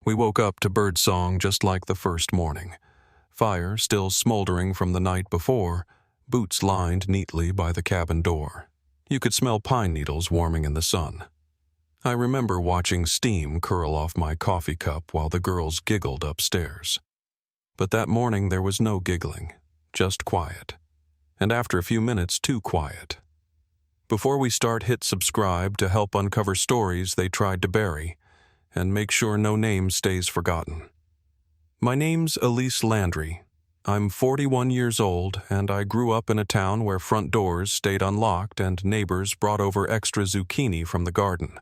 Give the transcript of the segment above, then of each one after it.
We woke up to birdsong just like the first morning. Fire still smoldering from the night before, boots lined neatly by the cabin door. You could smell pine needles warming in the sun. I remember watching steam curl off my coffee cup while the girls giggled upstairs. But that morning there was no giggling, just quiet. And after a few minutes, too quiet. Before we start, hit subscribe to help uncover stories they tried to bury, and make sure no name stays forgotten. My name's Elise Landry. I'm 41 years old, and I grew up in a town where front doors stayed unlocked and neighbors brought over extra zucchini from the garden.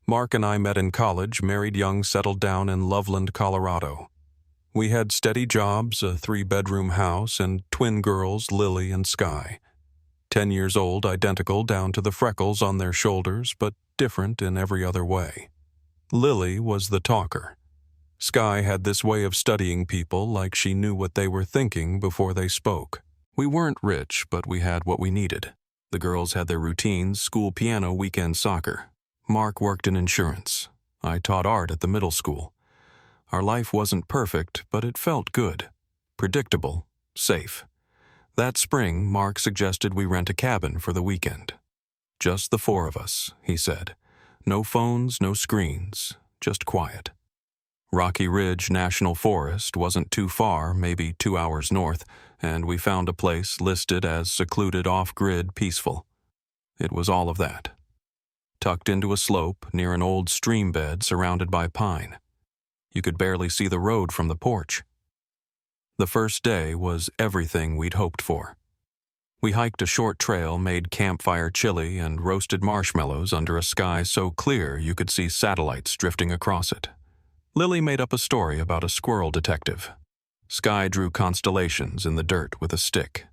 Mark and I met in college, married young, settled down in Loveland, Colorado. We had steady jobs, a 3-bedroom house, and twin girls, Lily and Sky. 10 years old, identical down to the freckles on their shoulders, but different in every other way. Lily was the talker. Sky had this way of studying people like she knew what they were thinking before they spoke. We weren't rich, but we had what we needed. The girls had their routines, school piano, weekend soccer. Mark worked in insurance. I taught art at the middle school. Our life wasn't perfect, but it felt good. Predictable. Safe. That spring, Mark suggested we rent a cabin for the weekend. Just the 4 of us, he said. No phones, no screens, just quiet. Rocky Ridge National Forest wasn't too far, maybe 2 hours north, and we found a place listed as secluded, off-grid, peaceful. It was all of that. Tucked into a slope near an old stream bed surrounded by pine. You could barely see the road from the porch. The first day was everything we'd hoped for. We hiked a short trail, made campfire chili, and roasted marshmallows under a sky so clear you could see satellites drifting across it. Lily made up a story about a squirrel detective. Sky drew constellations in the dirt with a stick.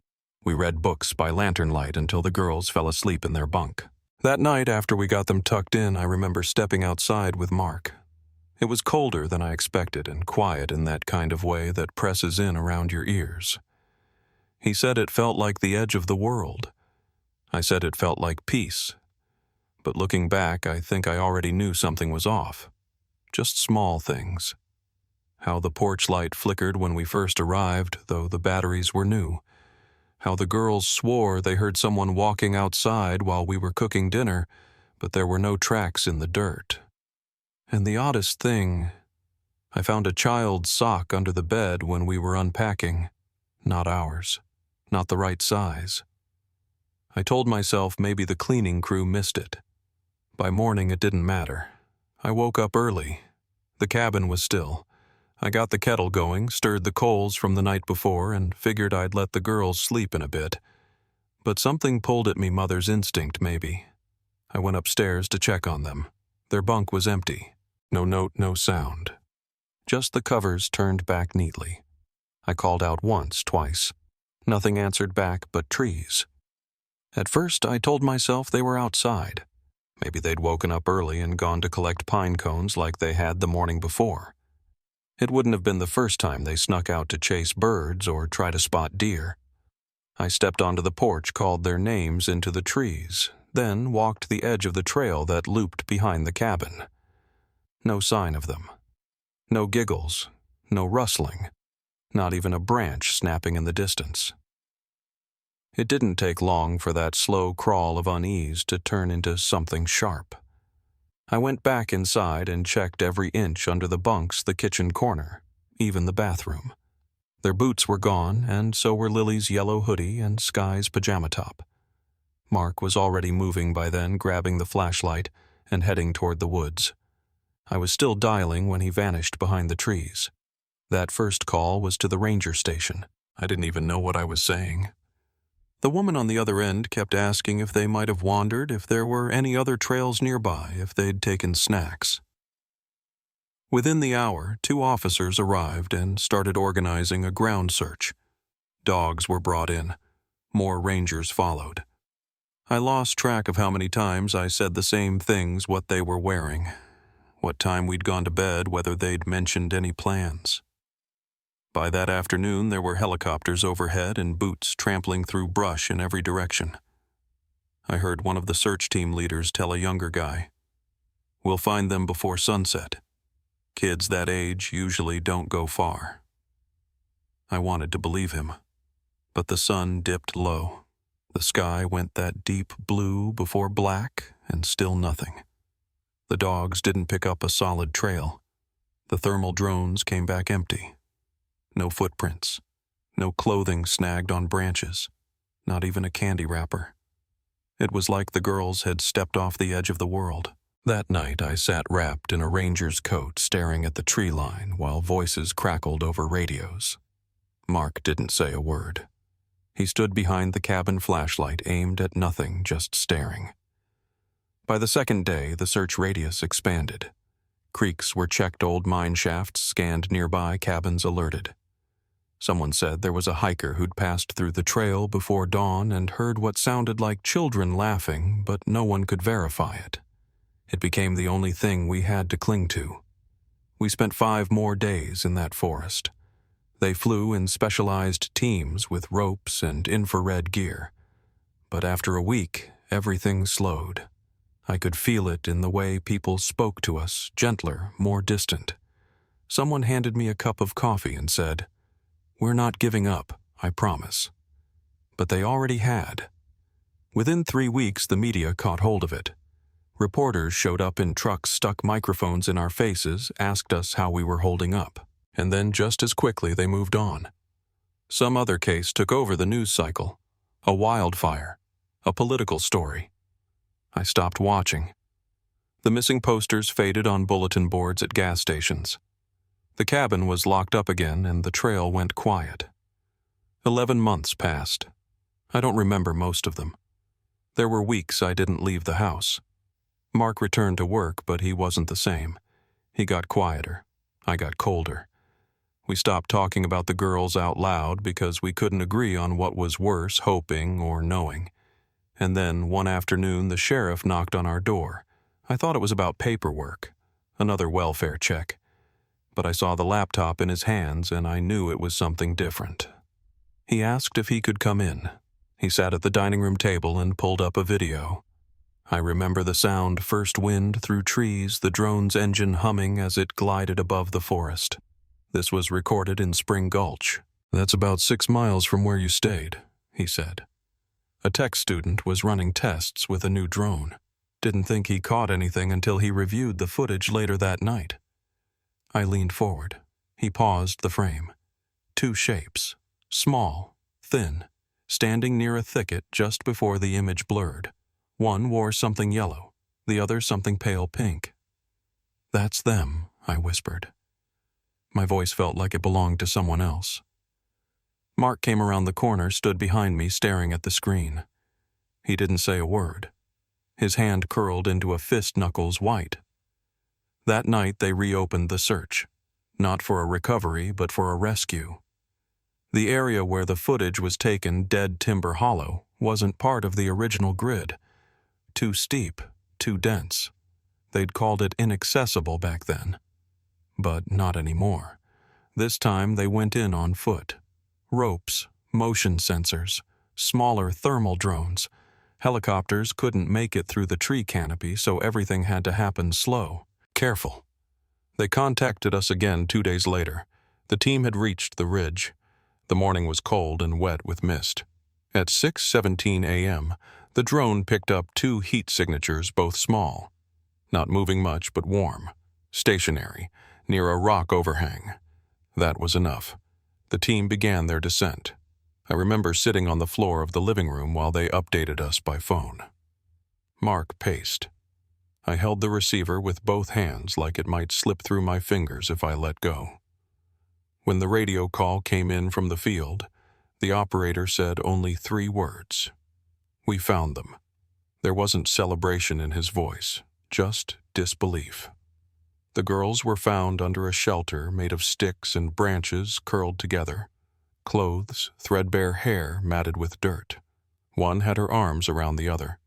We read books by lantern light until the girls fell asleep in their bunk. That night, after we got them tucked in, I remember stepping outside with Mark. It was colder than I expected and quiet in that kind of way that presses in around your ears. He said it felt like the edge of the world. I said it felt like peace. But looking back, I think I already knew something was off. Just small things. How the porch light flickered when we first arrived, though the batteries were new. How the girls swore they heard someone walking outside while we were cooking dinner, but there were no tracks in the dirt. And the oddest thing, I found a child's sock under the bed when we were unpacking. Not ours. Not the right size. I told myself maybe the cleaning crew missed it. By morning it didn't matter. I woke up early. The cabin was still. I got the kettle going, stirred the coals from the night before, and figured I'd let the girls sleep in a bit. But something pulled at me, mother's instinct maybe. I went upstairs to check on them. Their bunk was empty. No note, no sound. Just the covers turned back neatly. I called out once, twice. Nothing answered back but trees. At first, I told myself they were outside. Maybe they'd woken up early and gone to collect pine cones like they had the morning before. It wouldn't have been the first time they snuck out to chase birds or try to spot deer. I stepped onto the porch, called their names into the trees, then walked the edge of the trail that looped behind the cabin. No sign of them. No giggles, no rustling, not even a branch snapping in the distance. It didn't take long for that slow crawl of unease to turn into something sharp. I went back inside and checked every inch under the bunks, the kitchen corner, even the bathroom. Their boots were gone, and so were Lily's yellow hoodie and Sky's pajama top. Mark was already moving by then, grabbing the flashlight and heading toward the woods. I was still dialing when he vanished behind the trees. That first call was to the ranger station. I didn't even know what I was saying. The woman on the other end kept asking if they might have wandered, if there were any other trails nearby, if they'd taken snacks. Within the hour, 2 officers arrived and started organizing a ground search. Dogs were brought in. More rangers followed. I lost track of how many times I said the same things, what they were wearing, what time we'd gone to bed, whether they'd mentioned any plans. By that afternoon, there were helicopters overhead and boots trampling through brush in every direction. I heard one of the search team leaders tell a younger guy, "We'll find them before sunset. Kids that age usually don't go far. I wanted to believe him, but the sun dipped low. The sky went that deep blue before black, and still nothing. The dogs didn't pick up a solid trail. The thermal drones came back empty. No footprints. No clothing snagged on branches. Not even a candy wrapper. It was like the girls had stepped off the edge of the world. That night I sat wrapped in a ranger's coat staring at the tree line while voices crackled over radios. Mark didn't say a word. He stood behind the cabin flashlight aimed at nothing, just staring. By the second day, the search radius expanded. Creeks were checked, old mine shafts scanned, nearby cabins alerted. Someone said there was a hiker who'd passed through the trail before dawn and heard what sounded like children laughing, but no one could verify it. It became the only thing we had to cling to. We spent 5 more days in that forest. They flew in specialized teams with ropes and infrared gear. But after a week, everything slowed. I could feel it in the way people spoke to us, gentler, more distant. Someone handed me a cup of coffee and said, "We're not giving up, I promise." But they already had. Within 3 weeks, the media caught hold of it. Reporters showed up in trucks, stuck microphones in our faces, asked us how we were holding up. And then just as quickly they moved on. Some other case took over the news cycle. A wildfire. A political story. I stopped watching. The missing posters faded on bulletin boards at gas stations. The cabin was locked up again and the trail went quiet. 11 months passed. I don't remember most of them. There were weeks I didn't leave the house. Mark returned to work, but he wasn't the same. He got quieter. I got colder. We stopped talking about the girls out loud because we couldn't agree on what was worse, hoping or knowing. And then one afternoon the sheriff knocked on our door. I thought it was about paperwork, another welfare check. But I saw the laptop in his hands and I knew it was something different. He asked if he could come in. He sat at the dining room table and pulled up a video. I remember the sound, first wind through trees, the drone's engine humming as it glided above the forest. This was recorded in Spring Gulch. "That's about 6 miles from where you stayed," he said. A tech student was running tests with a new drone. Didn't think he caught anything until he reviewed the footage later that night. I leaned forward. He paused the frame. 2 shapes, small, thin, standing near a thicket just before the image blurred. One wore something yellow, the other something pale pink. "That's them," I whispered. My voice felt like it belonged to someone else. Mark came around the corner, stood behind me, staring at the screen. He didn't say a word. His hand curled into a fist, knuckles white. That night they reopened the search, not for a recovery, but for a rescue. The area where the footage was taken, Dead Timber Hollow, wasn't part of the original grid. Too steep, too dense. They'd called it inaccessible back then. But not anymore. This time they went in on foot. Ropes, motion sensors, smaller thermal drones. Helicopters couldn't make it through the tree canopy, so everything had to happen slow, careful. They contacted us again 2 days later. The team had reached the ridge. The morning was cold and wet with mist. At 6:17 a.m., the drone picked up 2 heat signatures, both small. Not moving much, but warm. Stationary, near a rock overhang. That was enough. The team began their descent. I remember sitting on the floor of the living room while they updated us by phone. Mark paced. I held the receiver with both hands like it might slip through my fingers if I let go. When the radio call came in from the field, the operator said only 3 words. "We found them." There wasn't celebration in his voice, just disbelief. The girls were found under a shelter made of sticks and branches curled together. Clothes, threadbare hair matted with dirt. One had her arms around the other.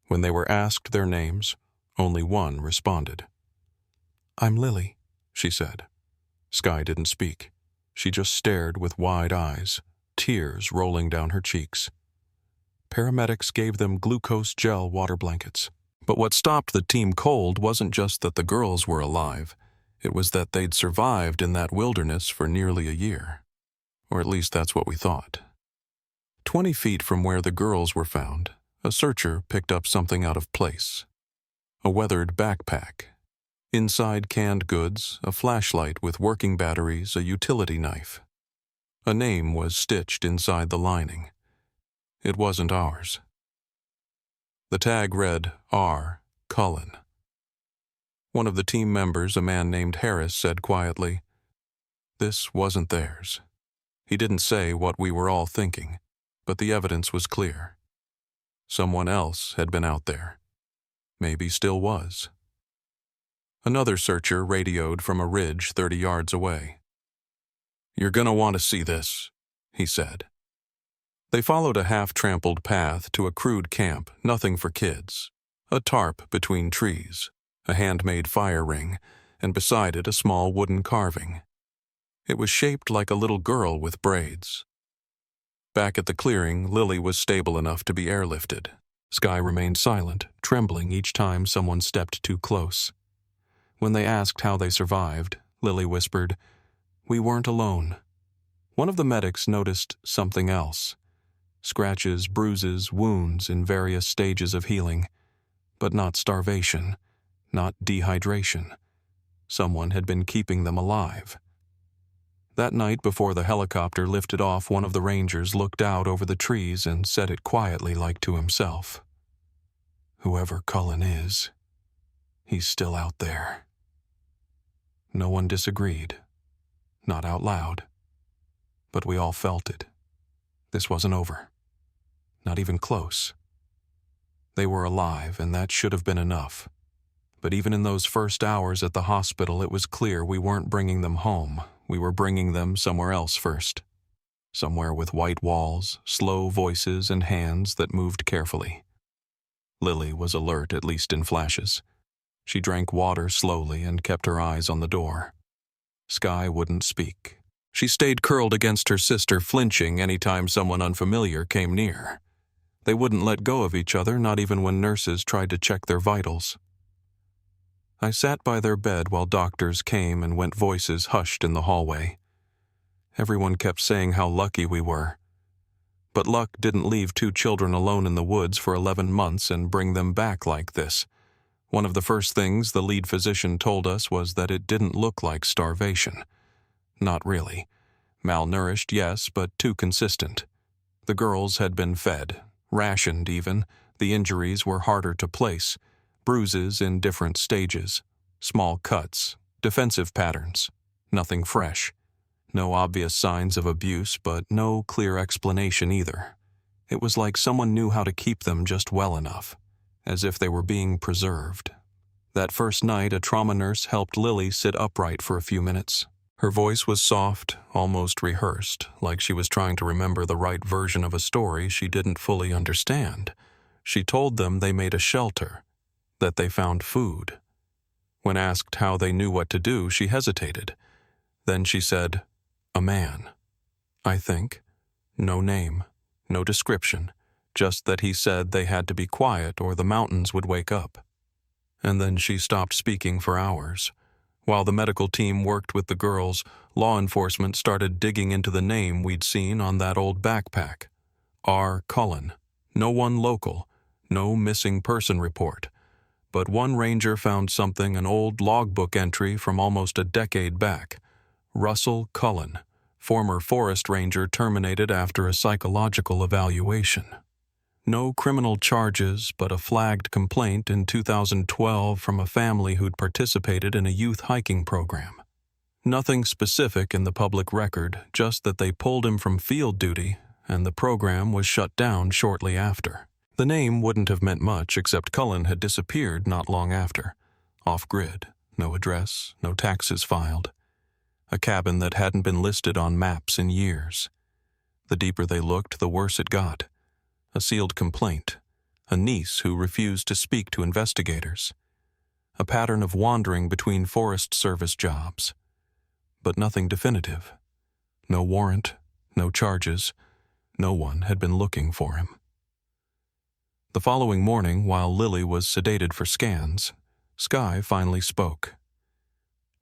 When they were asked their names, only one responded. "I'm Lily," she said. Sky didn't speak. She just stared with wide eyes, tears rolling down her cheeks. Paramedics gave them glucose gel water blankets. But what stopped the team cold wasn't just that the girls were alive. It was that they'd survived in that wilderness for nearly a year. Or at least that's what we thought. 20 feet from where the girls were found, a searcher picked up something out of place. A weathered backpack. Inside canned goods, a flashlight with working batteries, a utility knife. A name was stitched inside the lining. It wasn't ours. The tag read, R. Cullen. One of the team members, a man named Harris, said quietly, "This wasn't theirs." He didn't say what we were all thinking, but the evidence was clear. Someone else had been out there. Maybe still was. Another searcher radioed from a ridge 30 yards away. "You're gonna want to see this," he said. They followed a half-trampled path to a crude camp, nothing for kids. A tarp between trees, a handmade fire ring, and beside it a small wooden carving. It was shaped like a little girl with braids. Back at the clearing, Lily was stable enough to be airlifted. Skye remained silent, trembling each time someone stepped too close. When they asked how they survived, Lily whispered, "We weren't alone." One of the medics noticed something else. Scratches, bruises, wounds in various stages of healing. But not starvation, not dehydration. Someone had been keeping them alive. That night before the helicopter lifted off, one of the rangers looked out over the trees and said it quietly like to himself. "Whoever Cullen is, he's still out there." No one disagreed. Not out loud. But we all felt it. This wasn't over. Not even close. They were alive, and that should have been enough. But even in those first hours at the hospital, it was clear we weren't bringing them home. We were bringing them somewhere else first. Somewhere with white walls, slow voices, and hands that moved carefully. Lily was alert, at least in flashes. She drank water slowly and kept her eyes on the door. Skye wouldn't speak. She stayed curled against her sister, flinching any time someone unfamiliar came near. They wouldn't let go of each other, not even when nurses tried to check their vitals. I sat by their bed while doctors came and went, voices hushed in the hallway. Everyone kept saying how lucky we were. But luck didn't leave two children alone in the woods for 11 months and bring them back like this. One of the first things the lead physician told us was that it didn't look like starvation. Not really. Malnourished, yes, but too consistent. The girls had been fed, rationed even. The injuries were harder to place. Bruises in different stages. Small cuts. Defensive patterns. Nothing fresh. No obvious signs of abuse, but no clear explanation either. It was like someone knew how to keep them just well enough, as if they were being preserved. That first night, a trauma nurse helped Lily sit upright for a few minutes. Her voice was soft, almost rehearsed, like she was trying to remember the right version of a story she didn't fully understand. She told them they made a shelter, that they found food. When asked how they knew what to do, she hesitated. Then she said, "A man, I think. No name, no description, just that he said they had to be quiet or the mountains would wake up." And then she stopped speaking for hours. While the medical team worked with the girls, law enforcement started digging into the name we'd seen on that old backpack. R. Cullen. No one local, no missing person report. But one ranger found something, an old logbook entry from almost a decade back. Russell Cullen, former forest ranger, terminated after a psychological evaluation. No criminal charges, but a flagged complaint in 2012 from a family who'd participated in a youth hiking program. Nothing specific in the public record, just that they pulled him from field duty, and the program was shut down shortly after. The name wouldn't have meant much, except Cullen had disappeared not long after. Off-grid, no address, no taxes filed. A cabin that hadn't been listed on maps in years. The deeper they looked, the worse it got. A sealed complaint. A niece who refused to speak to investigators. A pattern of wandering between Forest Service jobs. But nothing definitive. No warrant, no charges. No one had been looking for him. The following morning, while Lily was sedated for scans, Skye finally spoke.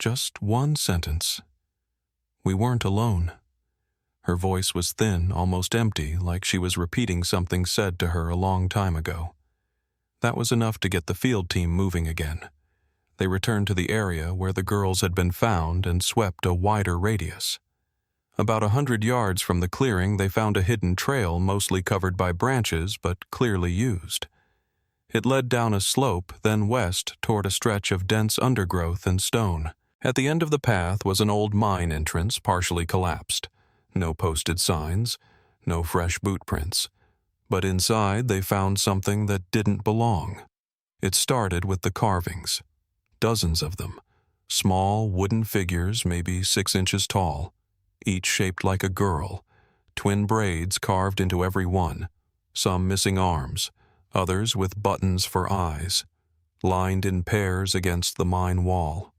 Just one sentence. We weren't alone. Her voice was thin, almost empty, like she was repeating something said to her a long time ago. That was enough to get the field team moving again. They returned to the area where the girls had been found and swept a wider radius. About 100 yards from the clearing, they found a hidden trail mostly covered by branches but clearly used. It led down a slope, then west toward a stretch of dense undergrowth and stone. At the end of the path was an old mine entrance partially collapsed. No posted signs, no fresh boot prints. But inside they found something that didn't belong. It started with the carvings. Dozens of them. Small wooden figures, maybe 6 inches tall, each shaped like a girl. Twin braids carved into every one. Some missing arms, others with buttons for eyes, lined in pairs against the mine wall.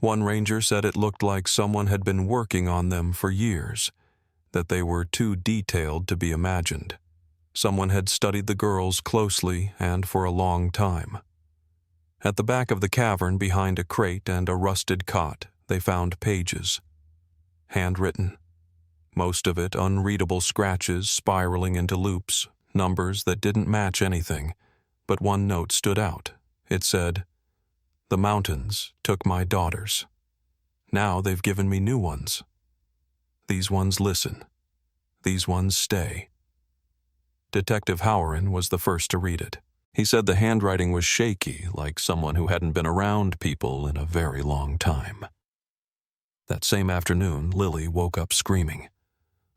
One ranger said it looked like someone had been working on them for years, that they were too detailed to be imagined. Someone had studied the girls closely and for a long time. At the back of the cavern, behind a crate and a rusted cot, they found pages. Handwritten. Most of it unreadable scratches spiraling into loops, numbers that didn't match anything, but one note stood out. It said, "The mountains took my daughters. Now they've given me new ones. These ones listen. These ones stay." Detective Howren was the first to read it. He said the handwriting was shaky, like someone who hadn't been around people in a very long time. That same afternoon, Lily woke up screaming.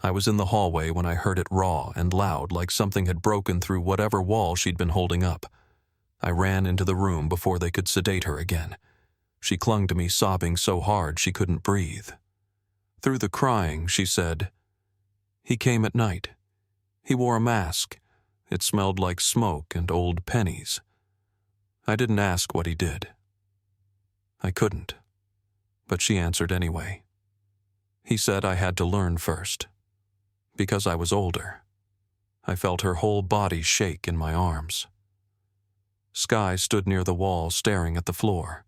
I was in the hallway when I heard it raw and loud, like something had broken through whatever wall she'd been holding up. I ran into the room before they could sedate her again. She clung to me, sobbing so hard she couldn't breathe. Through the crying, she said, "He came at night. He wore a mask. It smelled like smoke and old pennies. I didn't ask what he did. I couldn't. But she answered anyway. He said I had to learn first. Because I was older. I felt her whole body shake in my arms." Skye stood near the wall staring at the floor.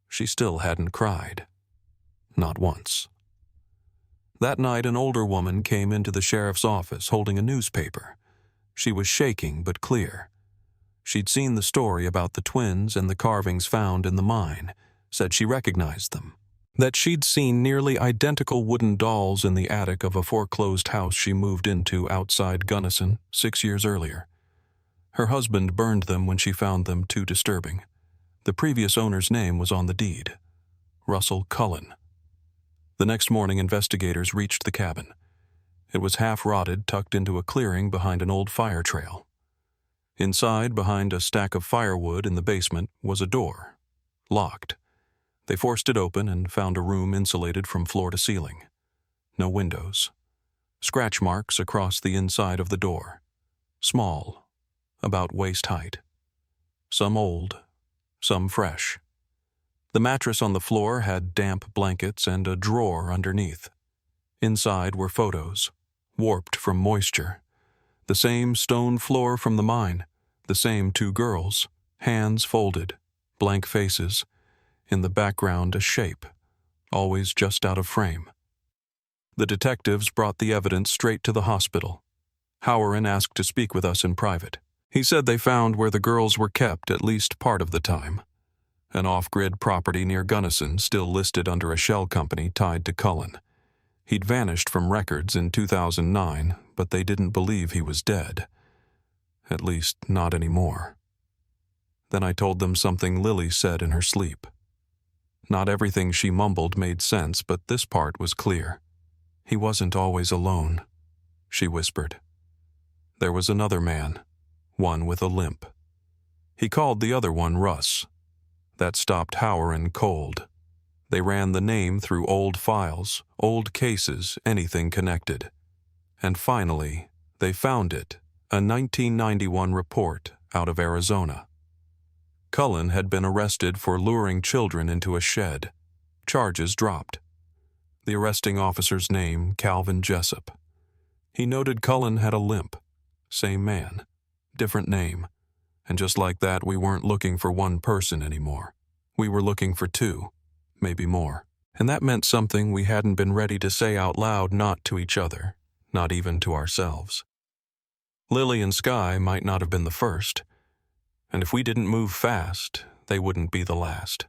She still hadn't cried. Not once. That night, an older woman came into the sheriff's office holding a newspaper. She was shaking but clear. She'd seen the story about the twins and the carvings found in the mine, said she recognized them. That she'd seen nearly identical wooden dolls in the attic of a foreclosed house she moved into outside Gunnison 6 years earlier. Her husband burned them when she found them too disturbing. The previous owner's name was on the deed, Russell Cullen. The next morning, investigators reached the cabin. It was half-rotted, tucked into a clearing behind an old fire trail. Inside, behind a stack of firewood in the basement, was a door, locked. They forced it open and found a room insulated from floor to ceiling. No windows. Scratch marks across the inside of the door. Small, about waist height. Some old, some fresh. The mattress on the floor had damp blankets and a drawer underneath. Inside were photos, warped from moisture. The same stone floor from the mine, the same 2 girls, hands folded, blank faces. In the background, a shape, always just out of frame. The detectives brought the evidence straight to the hospital. Howren asked to speak with us in private. He said they found where the girls were kept at least part of the time. An off-grid property near Gunnison still listed under a shell company tied to Cullen. He'd vanished from records in 2009, but they didn't believe he was dead. At least, not anymore. Then I told them something Lily said in her sleep. Not everything she mumbled made sense, but this part was clear. He wasn't always alone, she whispered. There was another man, one with a limp. He called the other one Russ. That stopped Howren cold. They ran the name through old files, old cases, anything connected. And finally, they found it, a 1991 report out of Arizona. Cullen had been arrested for luring children into a shed. Charges dropped. The arresting officer's name, Calvin Jessup. He noted Cullen had a limp. Same man, different name. And just like that, we weren't looking for one person anymore. We were looking for 2. maybe more. And that meant something we hadn't been ready to say out loud, not to each other, not even to ourselves. Lily and Sky might not have been the first, and if we didn't move fast, they wouldn't be the last.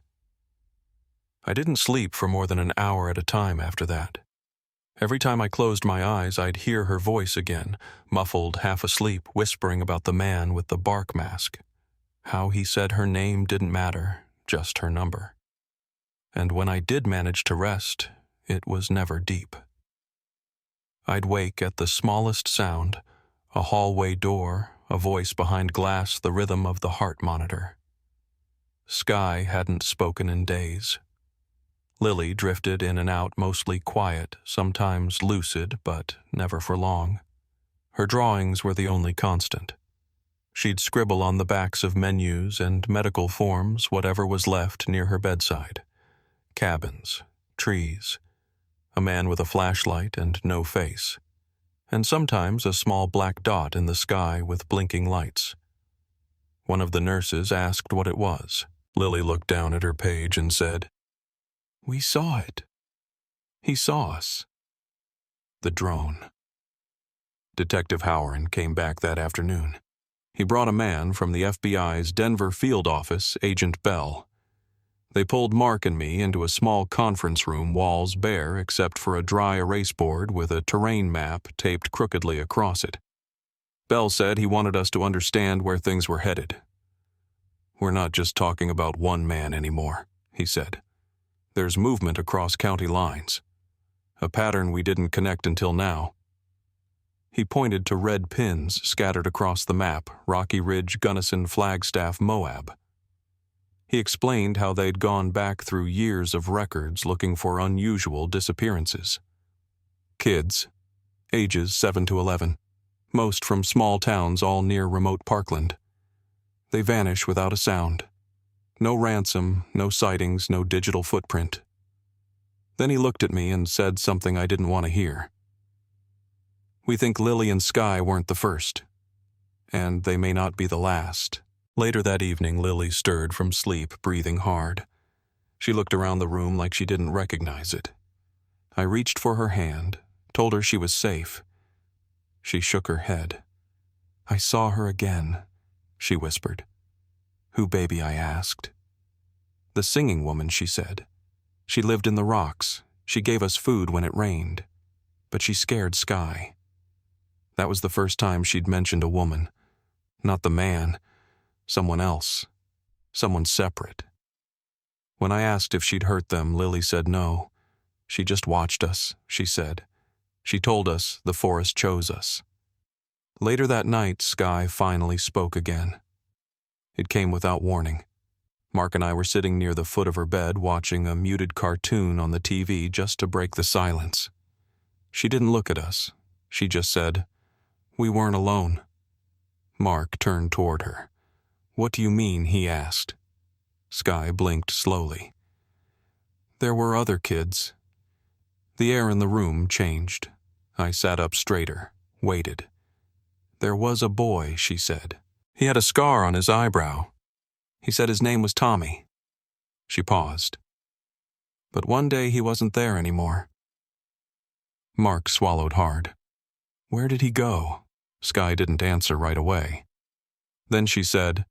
I didn't sleep for more than an hour at a time after that. Every time I closed my eyes, I'd hear her voice again, muffled, half asleep, whispering about the man with the bark mask. How he said her name didn't matter, just her number. And when I did manage to rest, it was never deep. I'd wake at the smallest sound, a hallway door, a voice behind glass, the rhythm of the heart monitor. Sky hadn't spoken in days. Lily drifted in and out, mostly quiet, sometimes lucid, but never for long. Her drawings were the only constant. She'd scribble on the backs of menus and medical forms whatever was left near her bedside. Cabins, trees, a man with a flashlight and no face, and sometimes a small black dot in the sky with blinking lights. One of the nurses asked what it was. Lily looked down at her page and said, "We saw it. He saw us." The drone. Detective Howard came back that afternoon. He brought a man from the FBI's Denver field office, Agent Bell. They pulled Mark and me into a small conference room, walls bare except for a dry erase board with a terrain map taped crookedly across it. Bell said he wanted us to understand where things were headed. "We're not just talking about one man anymore," he said. "There's movement across county lines. A pattern we didn't connect until now." He pointed to red pins scattered across the map, Rocky Ridge, Gunnison, Flagstaff, Moab. He explained how they'd gone back through years of records looking for unusual disappearances. Kids, ages 7 to 11, most from small towns all near remote Parkland. They vanish without a sound. No ransom, no sightings, no digital footprint. Then he looked at me and said something I didn't want to hear. "We think Lily and Sky weren't the first, and they may not be the last." Later that evening, Lily stirred from sleep, breathing hard. She looked around the room like she didn't recognize it. I reached for her hand, told her she was safe. She shook her head. "I saw her again," she whispered. "Who, baby?" I asked. "The singing woman," she said. "She lived in the rocks. She gave us food when it rained. But she scared Sky." That was the first time she'd mentioned a woman. Not the man. Someone else. Someone separate. When I asked if she'd hurt them, Lily said no. "She just watched us," she said. "She told us the forest chose us." Later that night, Sky finally spoke again. It came without warning. Mark and I were sitting near the foot of her bed watching a muted cartoon on the TV just to break the silence. She didn't look at us. She just said, "We weren't alone." Mark turned toward her. "What do you mean?" he asked. Sky blinked slowly. "There were other kids." The air in the room changed. I sat up straighter, waited. "There was a boy," she said. "He had a scar on his eyebrow. He said his name was Tommy." She paused. "But one day he wasn't there anymore." Mark swallowed hard. "Where did he go?" Sky didn't answer right away. Then she said,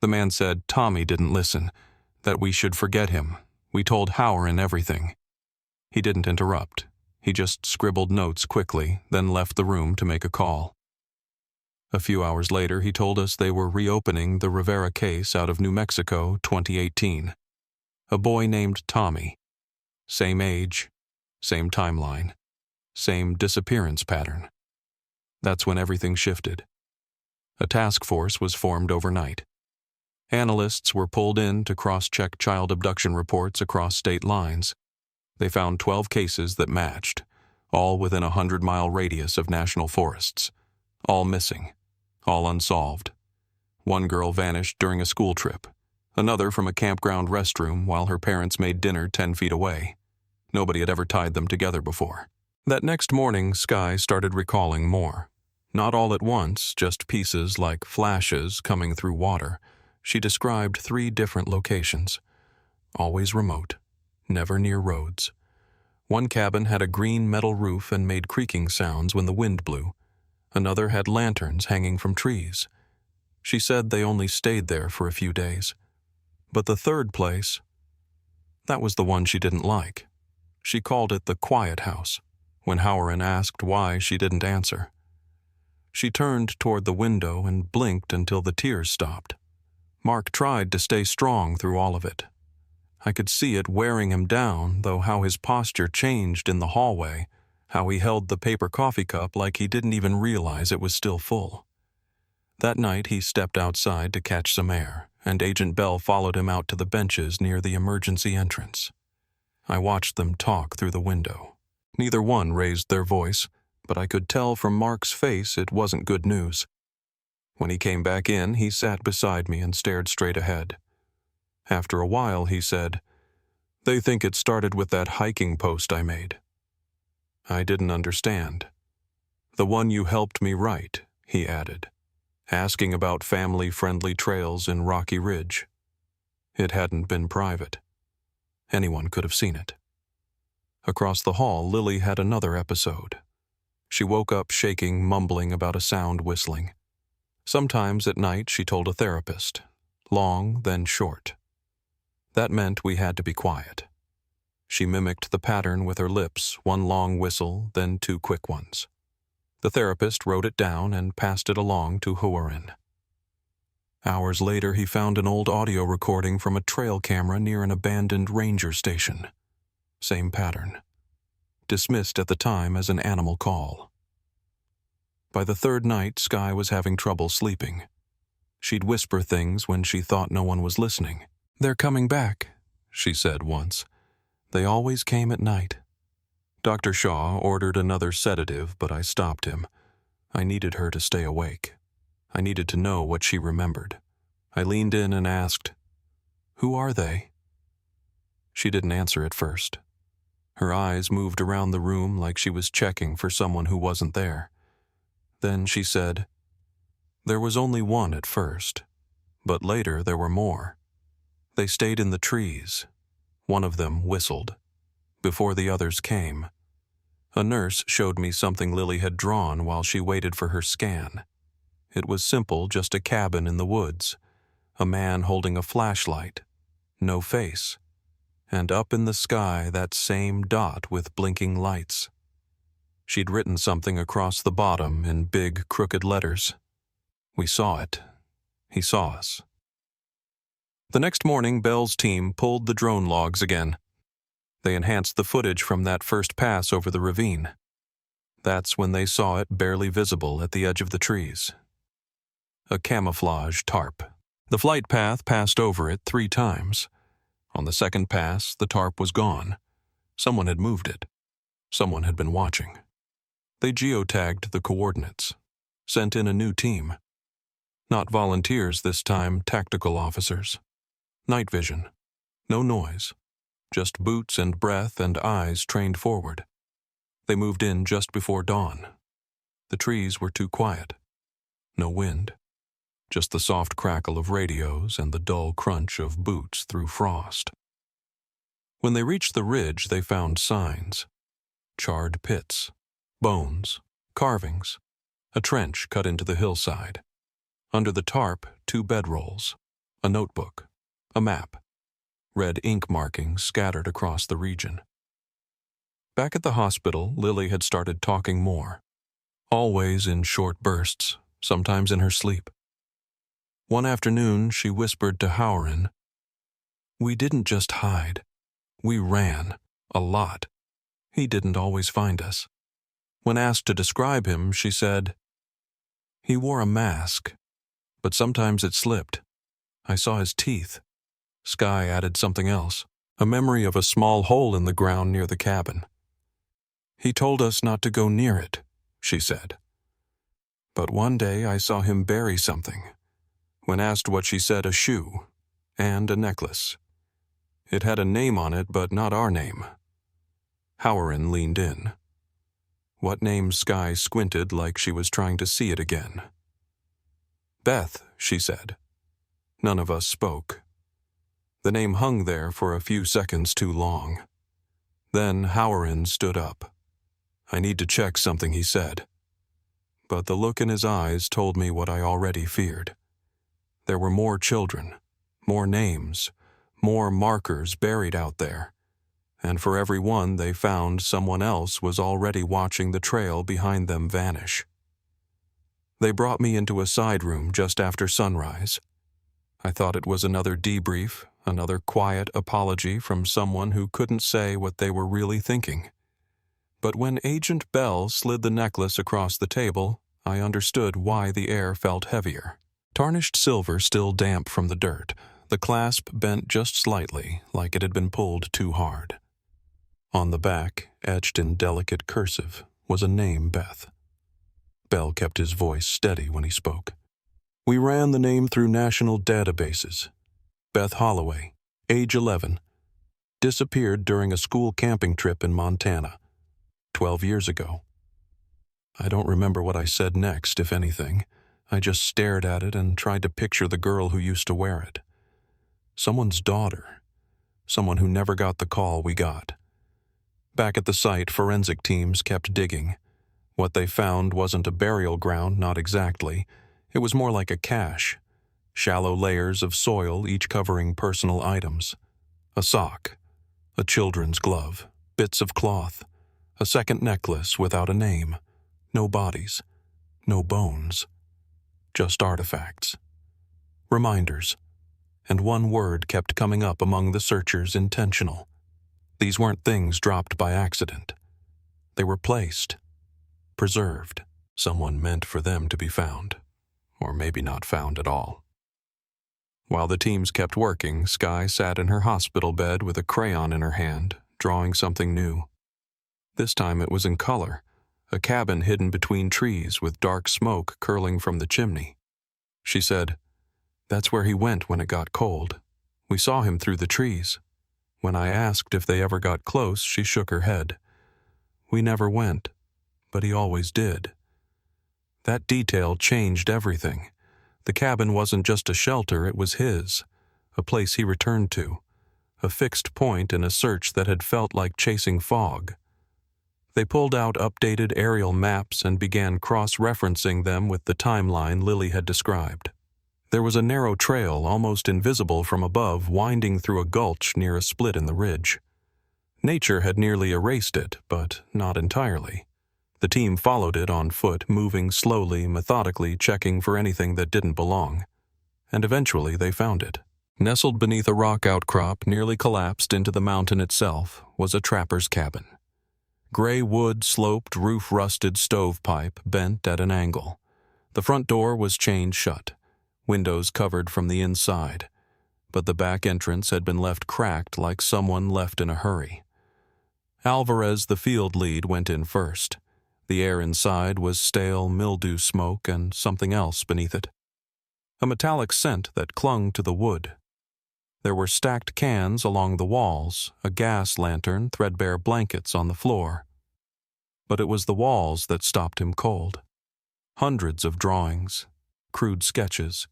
"The man said Tommy didn't listen, that we should forget him. We told Howard and everything." He didn't interrupt. He just scribbled notes quickly, then left the room to make a call. A few hours later, he told us they were reopening the Rivera case out of New Mexico, 2018. A boy named Tommy. Same age, same timeline, same disappearance pattern. That's when everything shifted. A task force was formed overnight. Analysts were pulled in to cross-check child abduction reports across state lines. They found 12 cases that matched, all within a 100-mile radius of national forests. All missing, all unsolved. One girl vanished during a school trip, another from a campground restroom while her parents made dinner 10 feet away. Nobody had ever tied them together before. That next morning, Sky started recalling more. Not all at once, just pieces like flashes coming through water. She described 3 different locations. Always remote. never near roads. One cabin had a green metal roof and made creaking sounds when the wind blew. Another had lanterns hanging from trees. She said they only stayed there for a few days. But the third place, that was the one she didn't like. She called it the quiet house. When Howard asked why, she didn't answer. She turned toward the window and blinked until the tears stopped. Mark tried to stay strong through all of it. I could see it wearing him down, though how his posture changed in the hallway, how he held the paper coffee cup like he didn't even realize it was still full. That night he stepped outside to catch some air, and Agent Bell followed him out to the benches near the emergency entrance. I watched them talk through the window. Neither one raised their voice, but I could tell from Mark's face it wasn't good news. When he came back in, he sat beside me and stared straight ahead. After a while, he said, "They think it started with that hiking post I made." I didn't understand. "The one you helped me write," he added, asking about family-friendly trails in Rocky Ridge. It hadn't been private. Anyone could have seen it. Across the hall, Lily had another episode. She woke up shaking, mumbling about a sound whistling. Sometimes at night she told a therapist, long, then short. That meant we had to be quiet. She mimicked the pattern with her lips, one long whistle, then two quick ones. The therapist wrote it down and passed it along to Houarin. Hours later, he found an old audio recording from a trail camera near an abandoned ranger station. Same pattern. Dismissed at the time as an animal call. By the third night, Skye was having trouble sleeping. She'd whisper things when she thought no one was listening. "They're coming back," she said once. "They always came at night." Dr. Shaw ordered another sedative, but I stopped him. I needed her to stay awake. I needed to know what she remembered. I leaned in and asked, "Who are they?" She didn't answer at first. Her eyes moved around the room like she was checking for someone who wasn't there. Then she said, "There was only one at first, but later there were more. They stayed in the trees. One of them whistled. Before the others came. A nurse showed me something Lily had drawn while she waited for her scan. It was simple, just a cabin in the woods, a man holding a flashlight, no face, and up in the sky that same dot with blinking lights. She'd written something across the bottom in big, crooked letters. We saw it. He saw us. The next morning, Bell's team pulled the drone logs again. They enhanced the footage from that first pass over the ravine. That's when they saw it barely visible at the edge of the trees. A camouflage tarp. The flight path passed over it 3 times. On the second pass, the tarp was gone. Someone had moved it. Someone had been watching. They geotagged the coordinates. Sent in a new team. Not volunteers this time, tactical officers. Night vision. No noise. Just boots and breath and eyes trained forward. They moved in just before dawn. The trees were too quiet. No wind. Just the soft crackle of radios and the dull crunch of boots through frost. When they reached the ridge, they found signs. Charred pits. Bones. Carvings. A trench cut into the hillside. Under the tarp, 2 bedrolls. A notebook. A map. Red ink markings scattered across the region. Back at the hospital, Lily had started talking more. Always in short bursts, sometimes in her sleep. One afternoon, she whispered to Houarin, "We didn't just hide. We ran. A lot. He didn't always find us." When asked to describe him, she said, "He wore a mask, but sometimes it slipped. I saw his teeth." Skye added something else, a memory of a small hole in the ground near the cabin. "He told us not to go near it," she said. "But one day I saw him bury something. When asked what she said, a shoe and a necklace. It had a name on it, but not our name." Houarin leaned in. What name? Skye squinted like she was trying to see it again. "Beth," she said. None of us spoke. The name hung there for a few seconds too long. Then Howard stood up. "I need to check something," he said. But the look in his eyes told me what I already feared. There were more children, more names, more markers buried out there, and for every one they found, someone else was already watching the trail behind them vanish. They brought me into a side room just after sunrise. I thought it was another debrief, another quiet apology from someone who couldn't say what they were really thinking. But when Agent Bell slid the necklace across the table, I understood why the air felt heavier. Tarnished silver still damp from the dirt, the clasp bent just slightly, like it had been pulled too hard. On the back, etched in delicate cursive, was a name, Beth. Bell kept his voice steady when he spoke. "We ran the name through national databases. Beth Holloway, age 11, disappeared during a school camping trip in Montana, 12 years ago." I don't remember what I said next, if anything. I just stared at it and tried to picture the girl who used to wear it. Someone's daughter. Someone who never got the call we got. Back at the site, forensic teams kept digging. What they found wasn't a burial ground, not exactly. It was more like a cache. Shallow layers of soil, each covering personal items. A sock, a children's glove, bits of cloth, a second necklace without a name. No bodies, no bones. Just artifacts. Reminders. And one word kept coming up among the searchers: intentional. These weren't things dropped by accident. They were placed. Preserved. Someone meant for them to be found. Or maybe not found at all. While the teams kept working, Skye sat in her hospital bed with a crayon in her hand, drawing something new. This time it was in color, a cabin hidden between trees with dark smoke curling from the chimney. She said, "That's where he went when it got cold. We saw him through the trees. When I asked if they ever got close, she shook her head. We never went, but he always did." That detail changed everything. The cabin wasn't just a shelter, it was his, a place he returned to, a fixed point in a search that had felt like chasing fog. They pulled out updated aerial maps and began cross-referencing them with the timeline Lily had described. There was a narrow trail, almost invisible from above, winding through a gulch near a split in the ridge. Nature had nearly erased it, but not entirely. The team followed it on foot, moving slowly, methodically, checking for anything that didn't belong. And eventually they found it. Nestled beneath a rock outcrop nearly collapsed into the mountain itself was a trapper's cabin. Gray wood sloped, roof-rusted stovepipe bent at an angle. The front door was chained shut, windows covered from the inside, but the back entrance had been left cracked like someone left in a hurry. Alvarez, the field lead, went in first. The air inside was stale mildew smoke and something else beneath it. A metallic scent that clung to the wood. There were stacked cans along the walls, a gas lantern, threadbare blankets on the floor. But it was the walls that stopped him cold. Hundreds of drawings, crude sketches,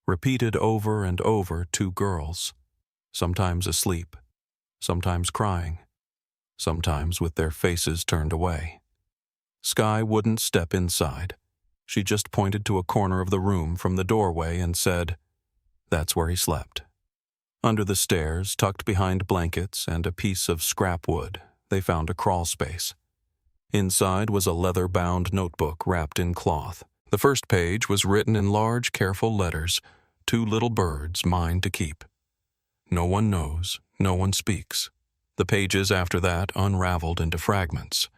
repeated over and over, 2 girls, sometimes asleep, sometimes crying, sometimes with their faces turned away. Skye wouldn't step inside. She just pointed to a corner of the room from the doorway and said, "That's where he slept." Under the stairs, tucked behind blankets and a piece of scrap wood, they found a crawl space. Inside was a leather-bound notebook wrapped in cloth. The first page was written in large, careful letters, 2 little birds, mine to keep. No one knows, no one speaks. The pages after that unraveled into fragments.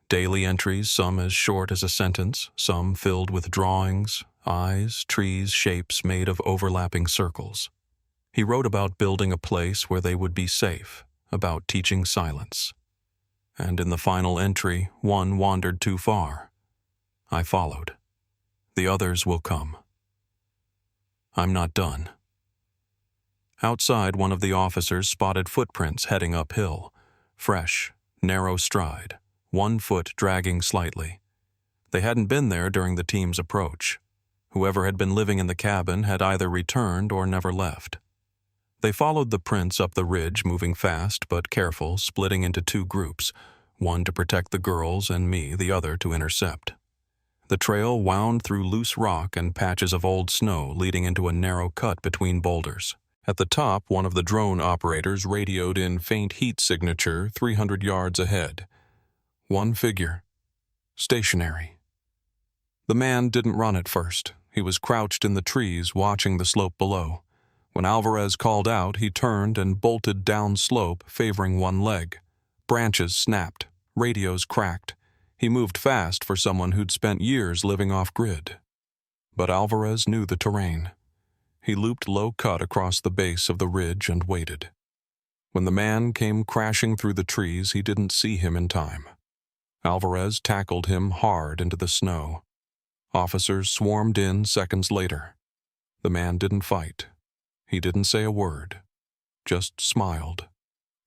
Daily entries, some as short as a sentence, some filled with drawings, eyes, trees, shapes made of overlapping circles. He wrote about building a place where they would be safe, about teaching silence. And in the final entry, one wandered too far. I followed. The others will come. I'm not done. Outside, one of the officers spotted footprints heading uphill, fresh, narrow stride, 1 foot dragging slightly. They hadn't been there during the team's approach. Whoever had been living in the cabin had either returned or never left. They followed the prints up the ridge, moving fast but careful, splitting into two groups, one to protect the girls and me, the other to intercept. The trail wound through loose rock and patches of old snow, leading into a narrow cut between boulders. At the top, one of the drone operators radioed in faint heat signature 300 yards ahead. One figure. Stationary. The man didn't run at first. He was crouched in the trees, watching the slope below. When Alvarez called out, he turned and bolted down slope, favoring one leg. Branches snapped. Radios cracked. He moved fast for someone who'd spent years living off-grid. But Alvarez knew the terrain. He looped low cut across the base of the ridge and waited. When the man came crashing through the trees, he didn't see him in time. Alvarez tackled him hard into the snow. Officers swarmed in seconds later. The man didn't fight. He didn't say a word, just smiled.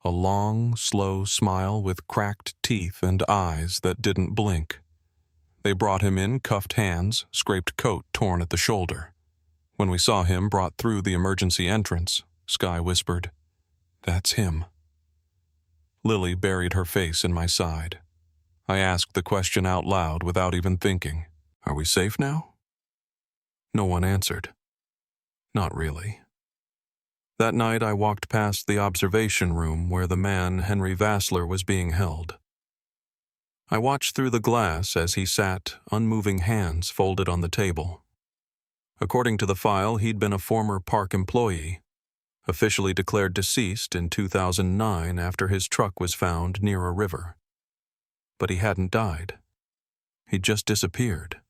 A long, slow smile with cracked teeth and eyes that didn't blink. They brought him in cuffed hands, scraped coat torn at the shoulder. When we saw him brought through the emergency entrance, Skye whispered, "That's him." Lily buried her face in my side. I asked the question out loud without even thinking. "Are we safe now?" No one answered. Not really. That night I walked past the observation room where the man, Henry Vassler, was being held. I watched through the glass as he sat, unmoving hands folded on the table. According to the file, he'd been a former park employee, officially declared deceased in 2009 after his truck was found near a river. But he hadn't died. He'd just disappeared,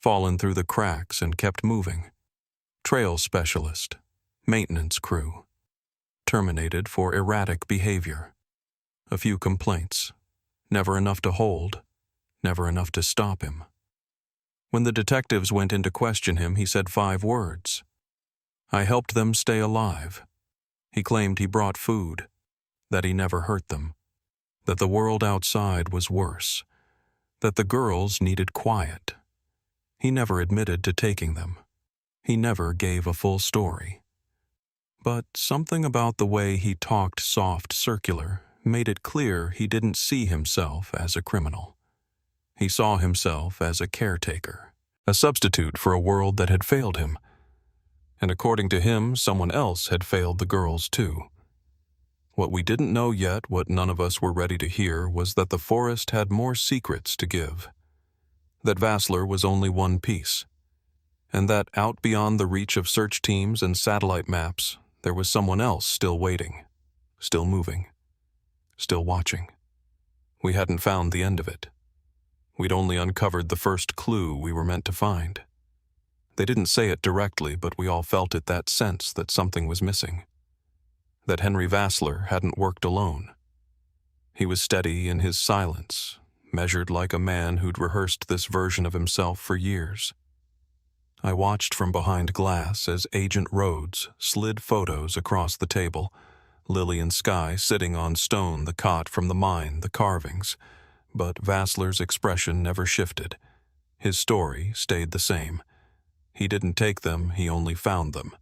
fallen through the cracks and kept moving. Trail specialist. Maintenance crew. Terminated for erratic behavior. A few complaints. Never enough to hold. Never enough to stop him. When the detectives went in to question him, he said 5 words. I helped them stay alive. He claimed he brought food. That he never hurt them. That the world outside was worse. That the girls needed quiet. He never admitted to taking them. He never gave a full story. But something about the way he talked soft circular made it clear he didn't see himself as a criminal. He saw himself as a caretaker, a substitute for a world that had failed him. And according to him, someone else had failed the girls too. What we didn't know yet, what none of us were ready to hear, was that the forest had more secrets to give. That Vassler was only one piece. And that out beyond the reach of search teams and satellite maps, there was someone else still waiting, still moving, still watching. We hadn't found the end of it. We'd only uncovered the first clue we were meant to find. They didn't say it directly, but we all felt it, that sense that something was missing. That Henry Vassler hadn't worked alone. He was steady in his silence, measured like a man who'd rehearsed this version of himself for years. I watched from behind glass as Agent Rhodes slid photos across the table, Lily and Skye sitting on stone, the cot from the mine, the carvings. But Vassler's expression never shifted. His story stayed the same. He didn't take them, he only found them,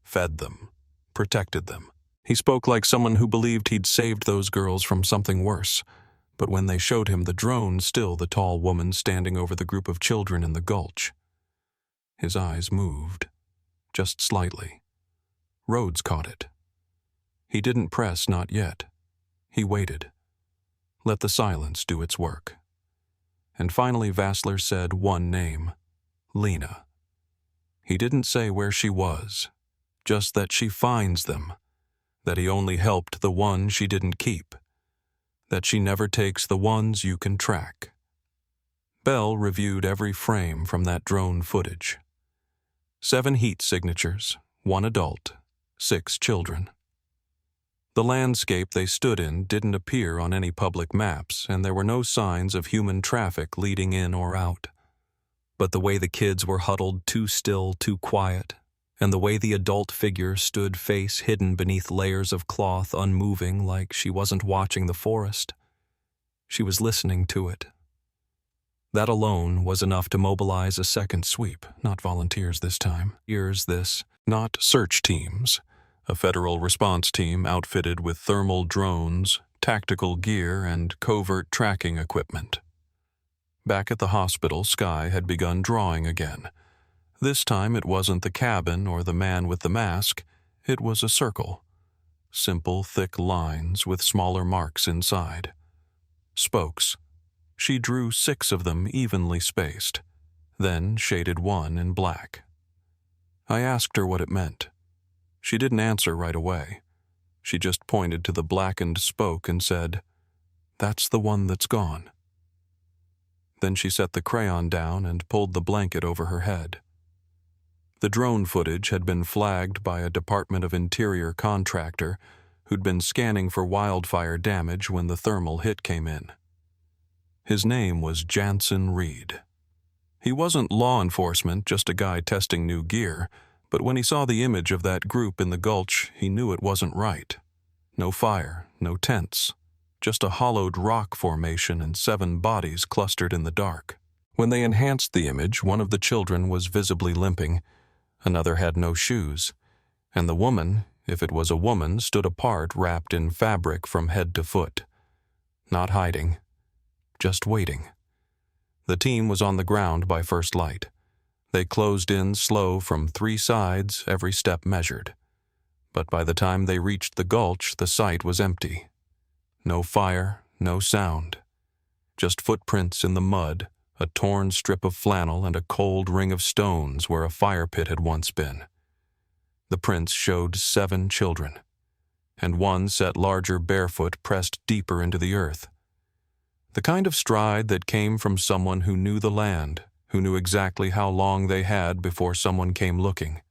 fed them, protected them. He spoke like someone who believed he'd saved those girls from something worse. But when they showed him the drone, still the tall woman standing over the group of children in the gulch. His eyes moved, just slightly. Rhodes caught it. He didn't press, not yet. He waited. Let the silence do its work. And finally Vassler said one name, Lena. He didn't say where she was, just that she finds them, that he only helped the one she didn't keep, that she never takes the ones you can track. Bell reviewed every frame from that drone footage. 7 heat signatures, 1 adult, 6 children. The landscape they stood in didn't appear on any public maps, and there were no signs of human traffic leading in or out. But the way the kids were huddled, too still, too quiet, and the way the adult figure stood face hidden beneath layers of cloth, unmoving like she wasn't watching the forest. She was listening to it. That alone was enough to mobilize a second sweep, not volunteers this time. Not search teams, a federal response team outfitted with thermal drones, tactical gear, and covert tracking equipment. Back at the hospital, Sky had begun drawing again. This time it wasn't the cabin or the man with the mask, it was a circle. Simple, thick lines with smaller marks inside. Spokes. She drew 6 of them evenly spaced, then shaded one in black. I asked her what it meant. She didn't answer right away. She just pointed to the blackened spoke and said, "That's the one that's gone." Then she set the crayon down and pulled the blanket over her head. The drone footage had been flagged by a Department of Interior contractor who'd been scanning for wildfire damage when the thermal hit came in. His name was Jansen Reed. He wasn't law enforcement, just a guy testing new gear, but when he saw the image of that group in the gulch, he knew it wasn't right. No fire, no tents, just a hollowed rock formation and 7 bodies clustered in the dark. When they enhanced the image, one of the children was visibly limping, another had no shoes, and the woman, if it was a woman, stood apart wrapped in fabric from head to foot. Not hiding, just waiting. The team was on the ground by first light. They closed in slow from 3 sides, every step measured. But by the time they reached the gulch, the site was empty. No fire, no sound. Just footprints in the mud, a torn strip of flannel, and a cold ring of stones where a fire pit had once been. The prints showed 7 children, and one set larger barefoot pressed deeper into the earth. The kind of stride that came from someone who knew the land, who knew exactly how long they had before someone came looking.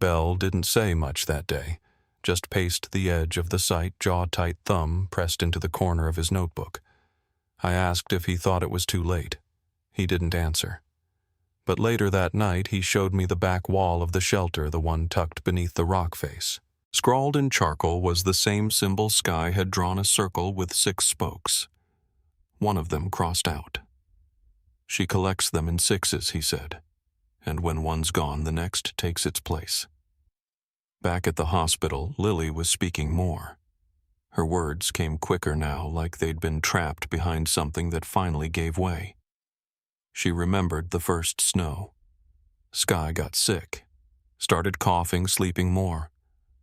Bell didn't say much that day, just paced the edge of the site, jaw-tight thumb pressed into the corner of his notebook. I asked if he thought it was too late. He didn't answer. But later that night he showed me the back wall of the shelter, the one tucked beneath the rock face. Scrawled in charcoal was the same symbol Sky had drawn, a circle with 6 spokes. One of them crossed out. She collects them in 6s, he said, and when one's gone, the next takes its place. Back at the hospital, Lily was speaking more. Her words came quicker now, like they'd been trapped behind something that finally gave way. She remembered the first snow. Sky got sick, started coughing, sleeping more.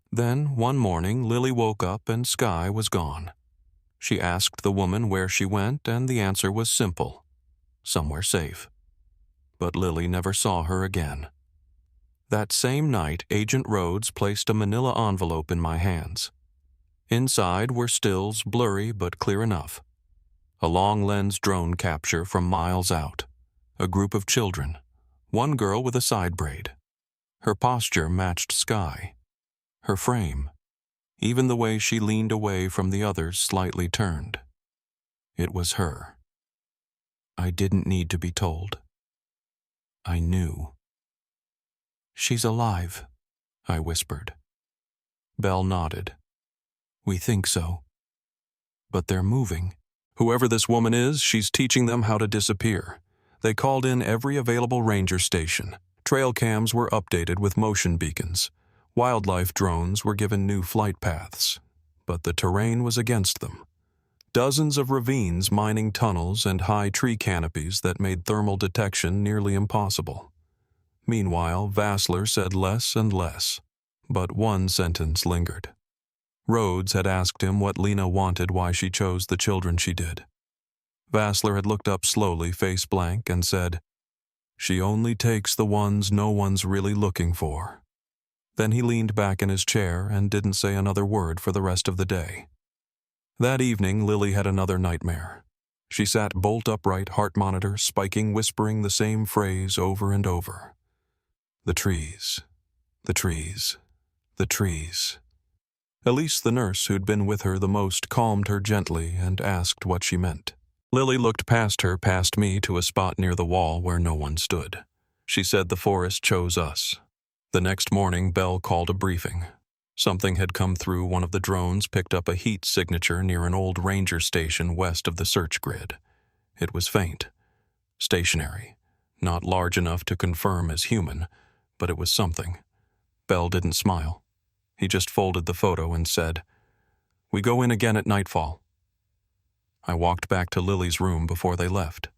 Then, one morning, Lily woke up and Sky was gone. She asked the woman where she went, and the answer was simple: somewhere safe. But Lily never saw her again. That same night, Agent Rhodes placed a manila envelope in my hands. Inside were stills, blurry but clear enough. A long-lens drone capture from miles out. A group of children. One girl with a side braid. Her posture matched Sky. Her frame. Even the way she leaned away from the others slightly turned. It was her. I didn't need to be told. I knew. "She's alive," I whispered. Bell nodded. "We think so. But they're moving. Whoever this woman is, she's teaching them how to disappear. They called in every available ranger station. Trail cams were updated with motion beacons. Wildlife drones were given new flight paths. But the terrain was against them. Dozens of ravines mining tunnels and high tree canopies that made thermal detection nearly impossible. Meanwhile, Vassler said less and less, but one sentence lingered. Rhodes had asked him what Lena wanted, why she chose the children she did. Vassler had looked up slowly, face blank, and said, "She only takes the ones no one's really looking for." Then he leaned back in his chair and didn't say another word for the rest of the day. That evening, Lily had another nightmare. She sat bolt upright, heart monitor spiking, whispering the same phrase over and over. The trees, the trees, the trees. Elise, the nurse who'd been with her the most, calmed her gently and asked what she meant. Lily looked past her, past me, to a spot near the wall where no one stood. She said the forest chose us. The next morning, Bell called a briefing. Something had come through one of the drones, picked up a heat signature near an old ranger station west of the search grid. It was faint, stationary, not large enough to confirm as human, but it was something. Bell didn't smile. He just folded the photo and said, "We go in again at nightfall." I walked back to Lily's room before they left.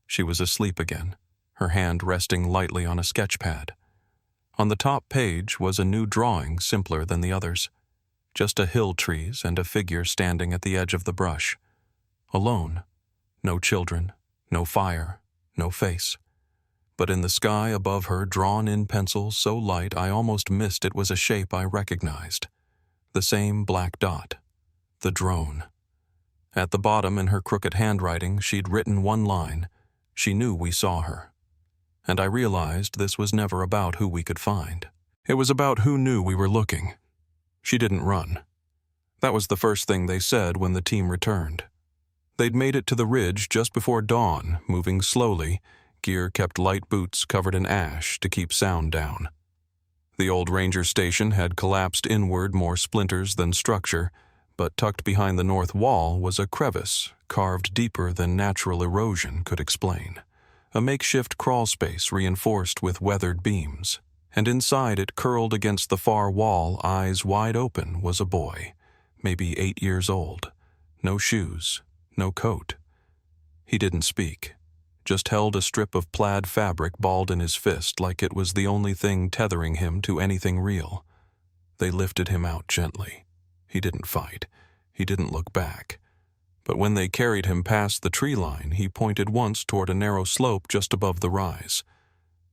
She was asleep again, her hand resting lightly on a sketch pad. On the top page was a new drawing simpler than the others. Just a hill trees and a figure standing at the edge of the brush. Alone. No children, no fire, no face. But in the sky above her, drawn in pencil so light I almost missed it was a shape I recognized. The same black dot. The drone. At the bottom in her crooked handwriting, she'd written one line. She knew we saw her. And I realized this was never about who we could find. It was about who knew we were looking. She didn't run. That was the first thing they said when the team returned. They'd made it to the ridge just before dawn, moving slowly. Gear kept light boots covered in ash to keep sound down. The old ranger station had collapsed inward, more splinters than structure, but tucked behind the north wall was a crevice, carved deeper than natural erosion could explain. A makeshift crawl space reinforced with weathered beams, and inside it, curled against the far wall, eyes wide open, was a boy, maybe 8 years old. No shoes, no coat. He didn't speak, just held a strip of plaid fabric balled in his fist like it was the only thing tethering him to anything real. They lifted him out gently. He didn't fight. He didn't look back. But when they carried him past the tree line, he pointed once toward a narrow slope just above the rise.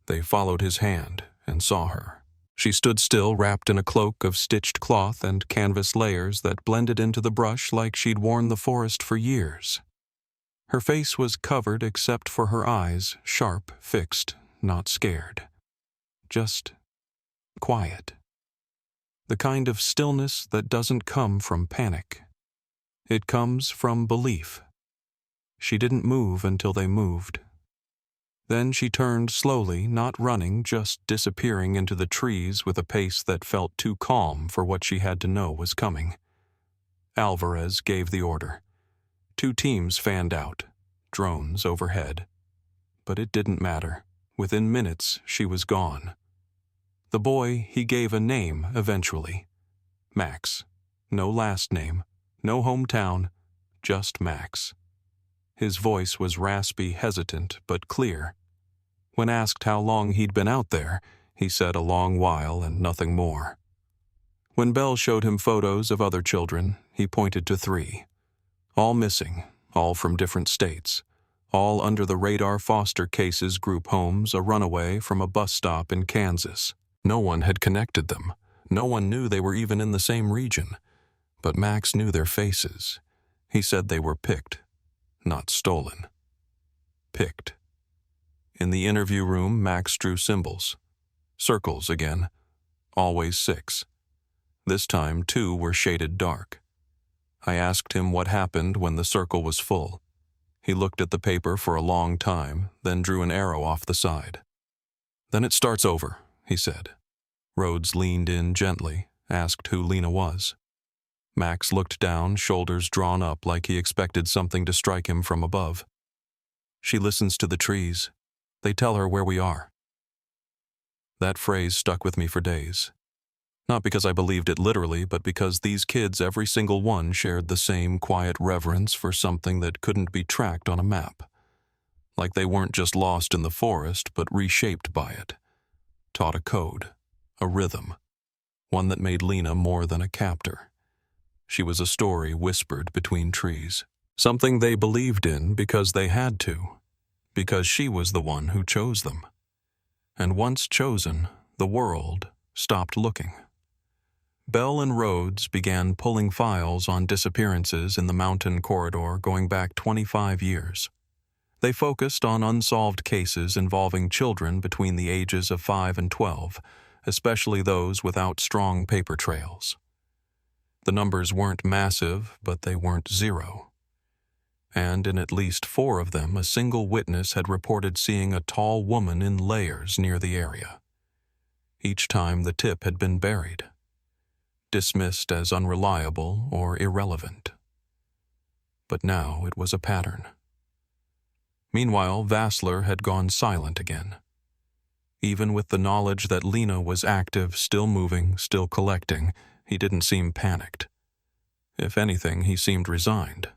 They followed his hand and saw her. She stood still, wrapped in a cloak of stitched cloth and canvas layers that blended into the brush like she'd worn the forest for years. Her face was covered except for her eyes, sharp, fixed, not scared. Just quiet. The kind of stillness that doesn't come from panic. It comes from belief. She didn't move until they moved. Then she turned slowly, not running, just disappearing into the trees with a pace that felt too calm for what she had to know was coming. Alvarez gave the order. 2 teams fanned out, drones overhead. But it didn't matter. Within minutes, she was gone. The boy, he gave a name eventually. Max. No last name, no hometown, just Max. His voice was raspy, hesitant, but clear. When asked how long he'd been out there, he said a long while and nothing more. When Belle showed him photos of other children, he pointed to 3. All missing, all from different states, all under the radar foster cases group homes, a runaway from a bus stop in Kansas. No one had connected them. No one knew they were even in the same region. But Max knew their faces. He said they were picked, not stolen. Picked. In the interview room, Max drew symbols. Circles again. Always 6. This time, 2 were shaded dark. I asked him what happened when the circle was full. He looked at the paper for a long time, then drew an arrow off the side. "Then it starts over," he said. Rhodes leaned in gently, asked who Lena was. Max looked down, shoulders drawn up like he expected something to strike him from above. "She listens to the trees. They tell her where we are." That phrase stuck with me for days. Not because I believed it literally, but because these kids, every single one, shared the same quiet reverence for something that couldn't be tracked on a map. Like they weren't just lost in the forest, but reshaped by it. Taught a code, a rhythm, one that made Lena more than a captor. She was a story whispered between trees. Something they believed in because they had to, because she was the one who chose them. And once chosen, the world stopped looking. Bell and Rhodes began pulling files on disappearances in the mountain corridor going back 25 years. They focused on unsolved cases involving children between the ages of 5 and 12, especially those without strong paper trails. The numbers weren't massive, but they weren't zero. And in at least 4 of them, a single witness had reported seeing a tall woman in layers near the area. Each time the tip had been buried, dismissed as unreliable or irrelevant. But now it was a pattern. Meanwhile, Vassler had gone silent again. Even with the knowledge that Lena was active, still moving, still collecting, he didn't seem panicked. If anything, he seemed resigned.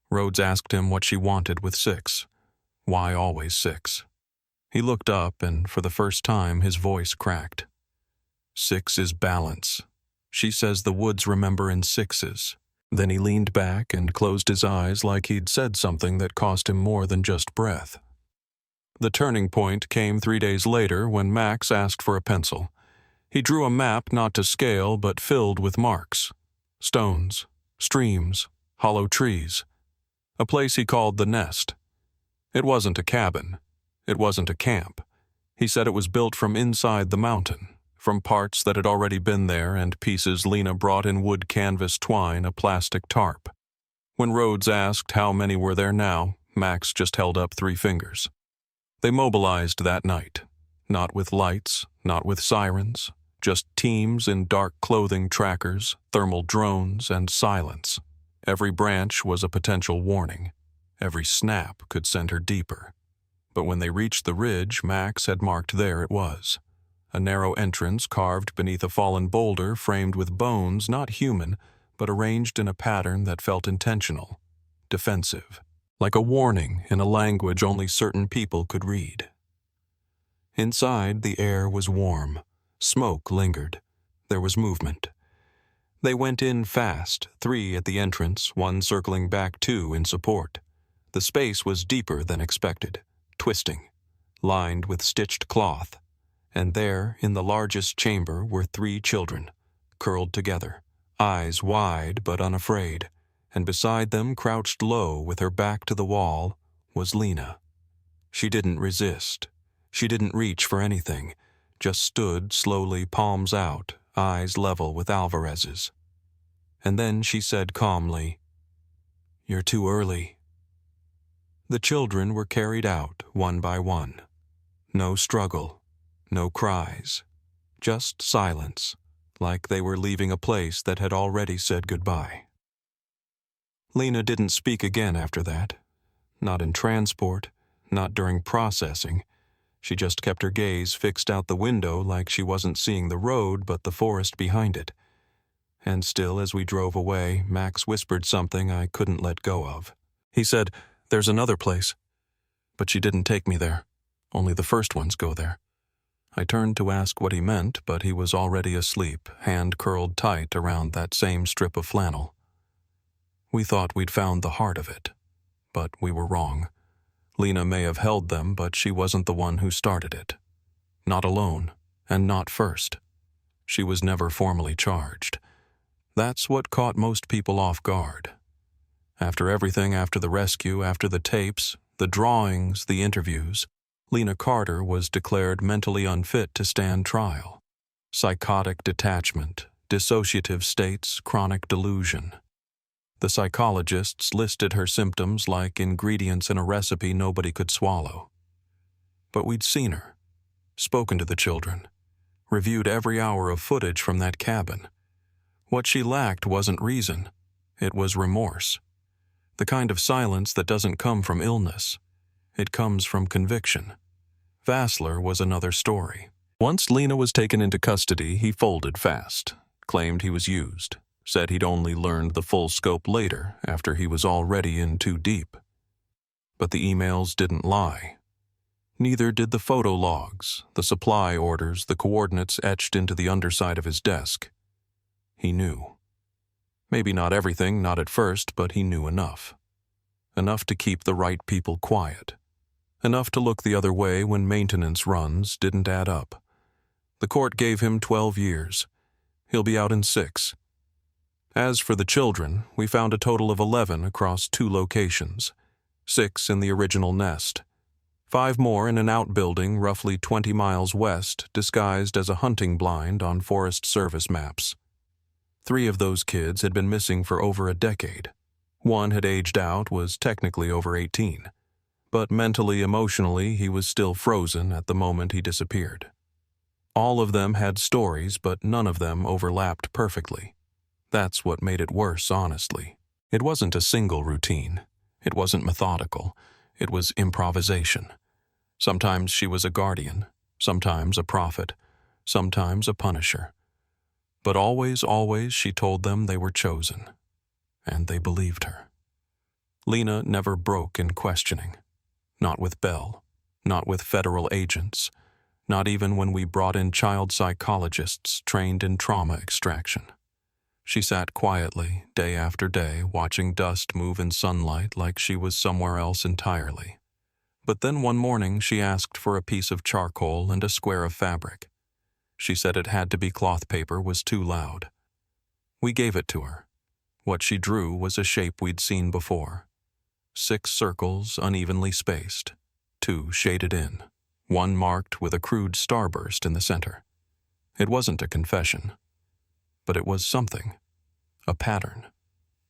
Rhodes asked him what she wanted with 6. Why always 6? He looked up, and for the first time his voice cracked. 6 is balance. She says the woods remember in 6s. Then he leaned back and closed his eyes like he'd said something that cost him more than just breath. The turning point came 3 days later when Max asked for a pencil. He drew a map not to scale but filled with marks. Stones, streams, hollow trees. A place he called the Nest. It wasn't a cabin. It wasn't a camp. He said it was built from inside the mountain, from parts that had already been there and pieces Lena brought in wood canvas twine, a plastic tarp. When Rhodes asked how many were there now, Max just held up 3 fingers. They mobilized that night. Not with lights, not with sirens, just teams in dark clothing trackers, thermal drones, and silence. Every branch was a potential warning. Every snap could send her deeper. But when they reached the ridge Max had marked, there it was. A narrow entrance carved beneath a fallen boulder framed with bones not human, but arranged in a pattern that felt intentional, defensive, like a warning in a language only certain people could read. Inside, the air was warm. Smoke lingered. There was movement. They went in fast, 3 at the entrance, 1 circling back 2 in support. The space was deeper than expected, twisting, lined with stitched cloth. And there, in the largest chamber, were 3 children, curled together, eyes wide but unafraid, and beside them, crouched low with her back to the wall, was Lena. She didn't resist. She didn't reach for anything, just stood slowly, palms out, eyes level with Alvarez's. And then she said calmly, "You're too early." The children were carried out, one by one. No struggle, no cries, just silence, like they were leaving a place that had already said goodbye. Lena didn't speak again after that. Not in transport, not during processing. She just kept her gaze fixed out the window like she wasn't seeing the road but the forest behind it. And still, as we drove away, Max whispered something I couldn't let go of. He said, "There's another place." But she didn't take me there. Only the first ones go there. I turned to ask what he meant, but he was already asleep, hand curled tight around that same strip of flannel. We thought we'd found the heart of it, but we were wrong. Lena may have held them, but she wasn't the one who started it. Not alone, and not first. She was never formally charged. That's what caught most people off guard. After everything, after the rescue, after the tapes, the drawings, the interviews, Lena Carter was declared mentally unfit to stand trial. Psychotic detachment, dissociative states, chronic delusion. The psychologists listed her symptoms like ingredients in a recipe nobody could swallow. But we'd seen her, spoken to the children, reviewed every hour of footage from that cabin. What she lacked wasn't reason, it was remorse. The kind of silence that doesn't come from illness. It comes from conviction. Vassler was another story. Once Lena was taken into custody, he folded fast, claimed he was used. Said he'd only learned the full scope later, after he was already in too deep. But the emails didn't lie. Neither did the photo logs, the supply orders, the coordinates etched into the underside of his desk. He knew. Maybe not everything, not at first, but he knew enough. Enough to keep the right people quiet. Enough to look the other way when maintenance runs didn't add up. The court gave him 12 years. He'll be out in 6. As for the children, we found a total of 11 across 2 locations, 6 in the original nest, 5 more in an outbuilding roughly 20 miles west disguised as a hunting blind on Forest Service maps. 3 of those kids had been missing for over a decade. 1 had aged out, was technically over 18. But mentally, emotionally, he was still frozen at the moment he disappeared. All of them had stories, but none of them overlapped perfectly. That's what made it worse, honestly. It wasn't a single routine. It wasn't methodical. It was improvisation. Sometimes she was a guardian, sometimes a prophet, sometimes a punisher. But always, always she told them they were chosen, and they believed her. Lena never broke in questioning. Not with Belle, not with federal agents, not even when we brought in child psychologists trained in trauma extraction. She sat quietly, day after day, watching dust move in sunlight like she was somewhere else entirely. But then one morning she asked for a piece of charcoal and a square of fabric. She said it had to be cloth paper, was too loud. We gave it to her. What she drew was a shape we'd seen before. 6 circles unevenly spaced, 2 shaded in, 1 marked with a crude starburst in the center. It wasn't a confession, but it was something. A pattern.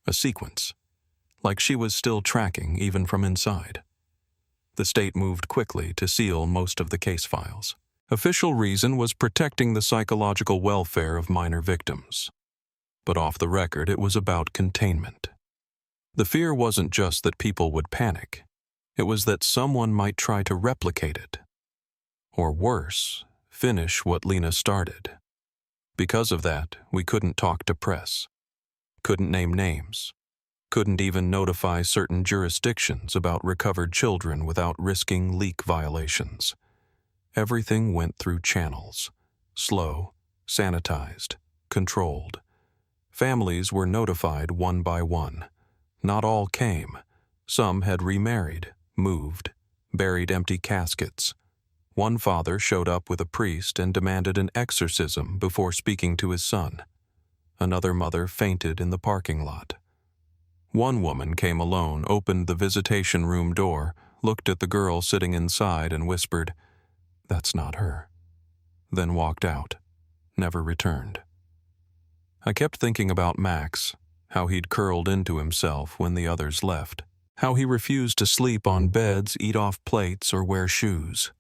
A sequence. Like she was still tracking even from inside. The state moved quickly to seal most of the case files. Official reason was protecting the psychological welfare of minor victims. But off the record, it was about containment. The fear wasn't just that people would panic. It was that someone might try to replicate it. Or worse, finish what Lena started. Because of that, we couldn't talk to press. Couldn't name names. Couldn't even notify certain jurisdictions about recovered children without risking leak violations. Everything went through channels. Slow, sanitized, controlled. Families were notified one by one. Not all came. Some had remarried, moved, buried empty caskets. One father showed up with a priest and demanded an exorcism before speaking to his son. Another mother fainted in the parking lot. One woman came alone, opened the visitation room door, looked at the girl sitting inside and whispered, "That's not her," then walked out, never returned. I kept thinking about Max, how he'd curled into himself when the others left, how he refused to sleep on beds, eat off plates, or wear shoes.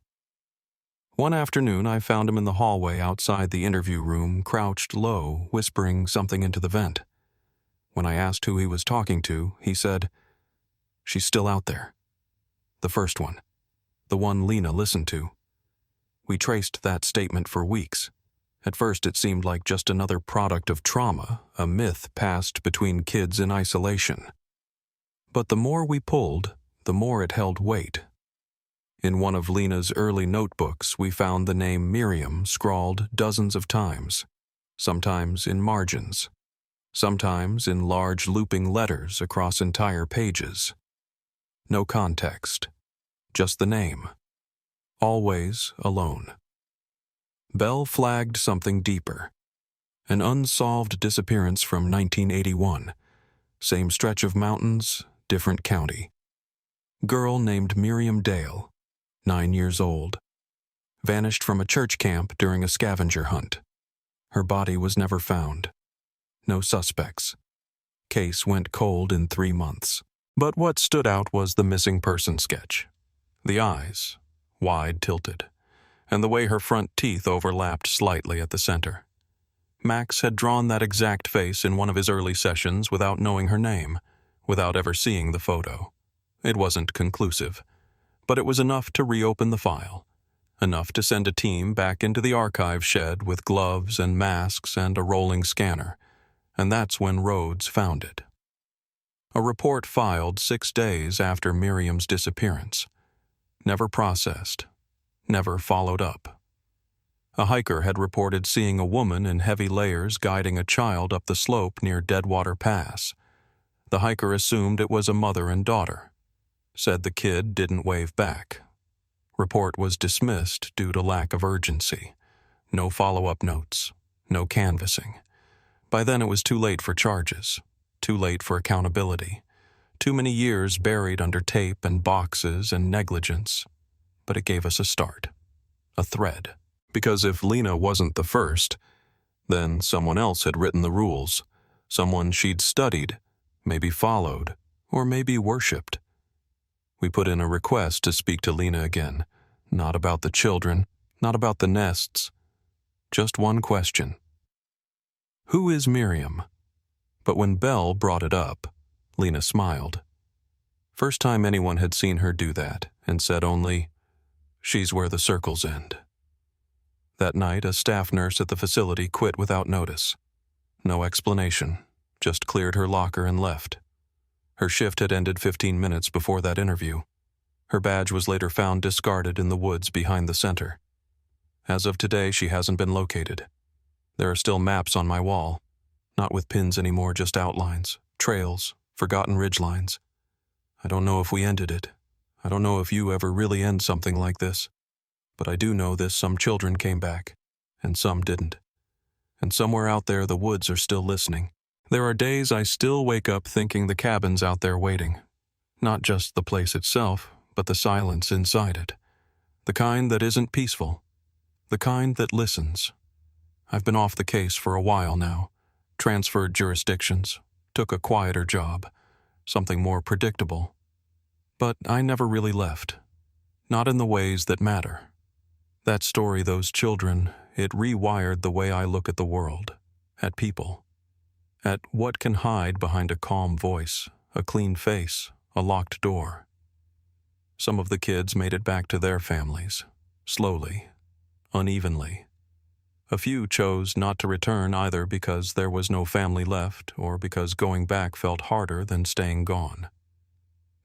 One afternoon, I found him in the hallway outside the interview room, crouched low, whispering something into the vent. When I asked who he was talking to, he said, "She's still out there. The first one. The one Lena listened to." We traced that statement for weeks. At first it seemed like just another product of trauma, a myth passed between kids in isolation. But the more we pulled, the more it held weight. In one of Lena's early notebooks, we found the name Miriam scrawled dozens of times, sometimes in margins, sometimes in large looping letters across entire pages. No context, just the name. Always alone. Belle flagged something deeper. An unsolved disappearance from 1981. Same stretch of mountains, different county. Girl named Miriam Dale, 9 years old. Vanished from a church camp during a scavenger hunt. Her body was never found. No suspects. Case went cold in 3 months. But what stood out was the missing person sketch. The eyes, wide tilted, and the way her front teeth overlapped slightly at the center. Max had drawn that exact face in one of his early sessions without knowing her name, without ever seeing the photo. It wasn't conclusive, but it was enough to reopen the file, enough to send a team back into the archive shed with gloves and masks and a rolling scanner, and that's when Rhodes found it. A report filed 6 days after Miriam's disappearance. Never processed. Never followed up. A hiker had reported seeing a woman in heavy layers guiding a child up the slope near Deadwater Pass. The hiker assumed it was a mother and daughter. Said the kid didn't wave back. Report was dismissed due to lack of urgency. No follow-up notes. No canvassing. By then it was too late for charges. Too late for accountability. Too many years buried under tape and boxes and negligence. But it gave us a start. A thread. Because if Lena wasn't the first, then someone else had written the rules. Someone she'd studied, maybe followed, or maybe worshipped. We put in a request to speak to Lena again. Not about the children, not about the nests. Just one question. Who is Miriam? But when Belle brought it up, Lena smiled. First time anyone had seen her do that, and said only, "She's where the circles end." That night, a staff nurse at the facility quit without notice. No explanation, just cleared her locker and left. Her shift had ended 15 minutes before that interview. Her badge was later found discarded in the woods behind the center. As of today, she hasn't been located. There are still maps on my wall, not with pins anymore, just outlines, trails, forgotten ridgelines. I don't know if we ended it. I don't know if you ever really end something like this. But I do know this: some children came back, and some didn't. And somewhere out there, the woods are still listening. There are days I still wake up thinking the cabin's out there waiting. Not just the place itself, but the silence inside it. The kind that isn't peaceful. The kind that listens. I've been off the case for a while now. Transferred jurisdictions. Took a quieter job. Something more predictable. But I never really left. Not in the ways that matter. That story, those children, it rewired the way I look at the world, at people, at what can hide behind a calm voice, a clean face, a locked door. Some of the kids made it back to their families, slowly, unevenly. A few chose not to return either because there was no family left or because going back felt harder than staying gone.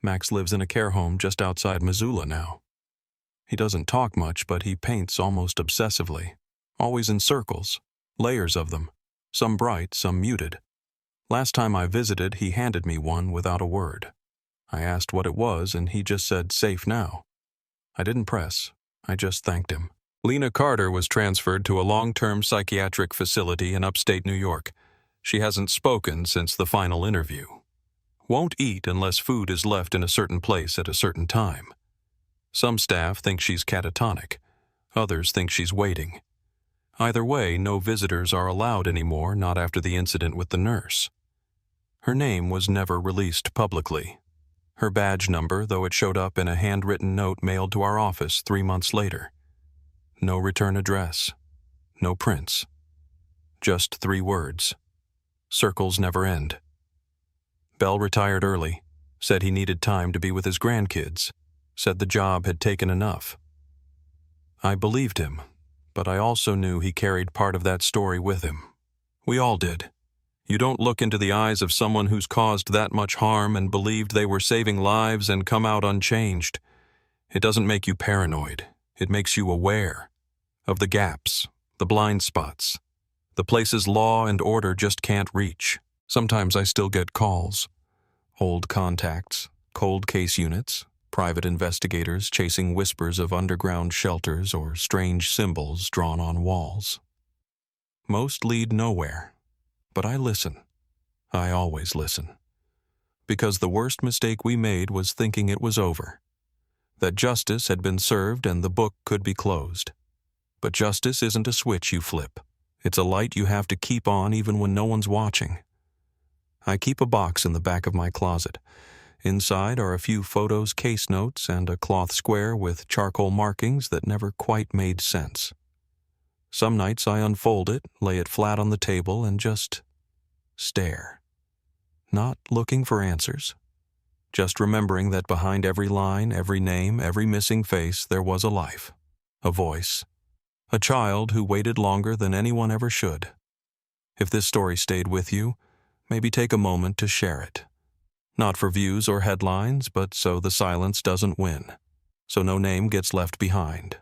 Max lives in a care home just outside Missoula now. He doesn't talk much, but he paints almost obsessively, always in circles, layers of them, some bright, some muted. Last time I visited, he handed me one without a word. I asked what it was, and he just said, "Safe now." I didn't press. I just thanked him. Lena Carter was transferred to a long-term psychiatric facility in upstate New York. She hasn't spoken since the final interview. Won't eat unless food is left in a certain place at a certain time. Some staff think she's catatonic. Others think she's waiting. Either way, no visitors are allowed anymore, not after the incident with the nurse. Her name was never released publicly. Her badge number, though it showed up in a handwritten note mailed to our office 3 months later. No return address. No prints. Just 3 words. Circles never end. Bell retired early, said he needed time to be with his grandkids, said the job had taken enough. I believed him, but I also knew he carried part of that story with him. We all did. You don't look into the eyes of someone who's caused that much harm and believed they were saving lives and come out unchanged. It doesn't make you paranoid. It makes you aware of the gaps, the blind spots, the places law and order just can't reach. Sometimes I still get calls. Old contacts, cold case units, private investigators chasing whispers of underground shelters or strange symbols drawn on walls. Most lead nowhere, but I listen. I always listen. Because the worst mistake we made was thinking it was over. That justice had been served and the book could be closed. But justice isn't a switch you flip. It's a light you have to keep on even when no one's watching. I keep a box in the back of my closet. Inside are a few photos, case notes, and a cloth square with charcoal markings that never quite made sense. Some nights I unfold it, lay it flat on the table, and just stare. Not looking for answers. Just remembering that behind every line, every name, every missing face, there was a life, a voice, a child who waited longer than anyone ever should. If this story stayed with you, maybe take a moment to share it. Not for views or headlines, but so the silence doesn't win, so no name gets left behind.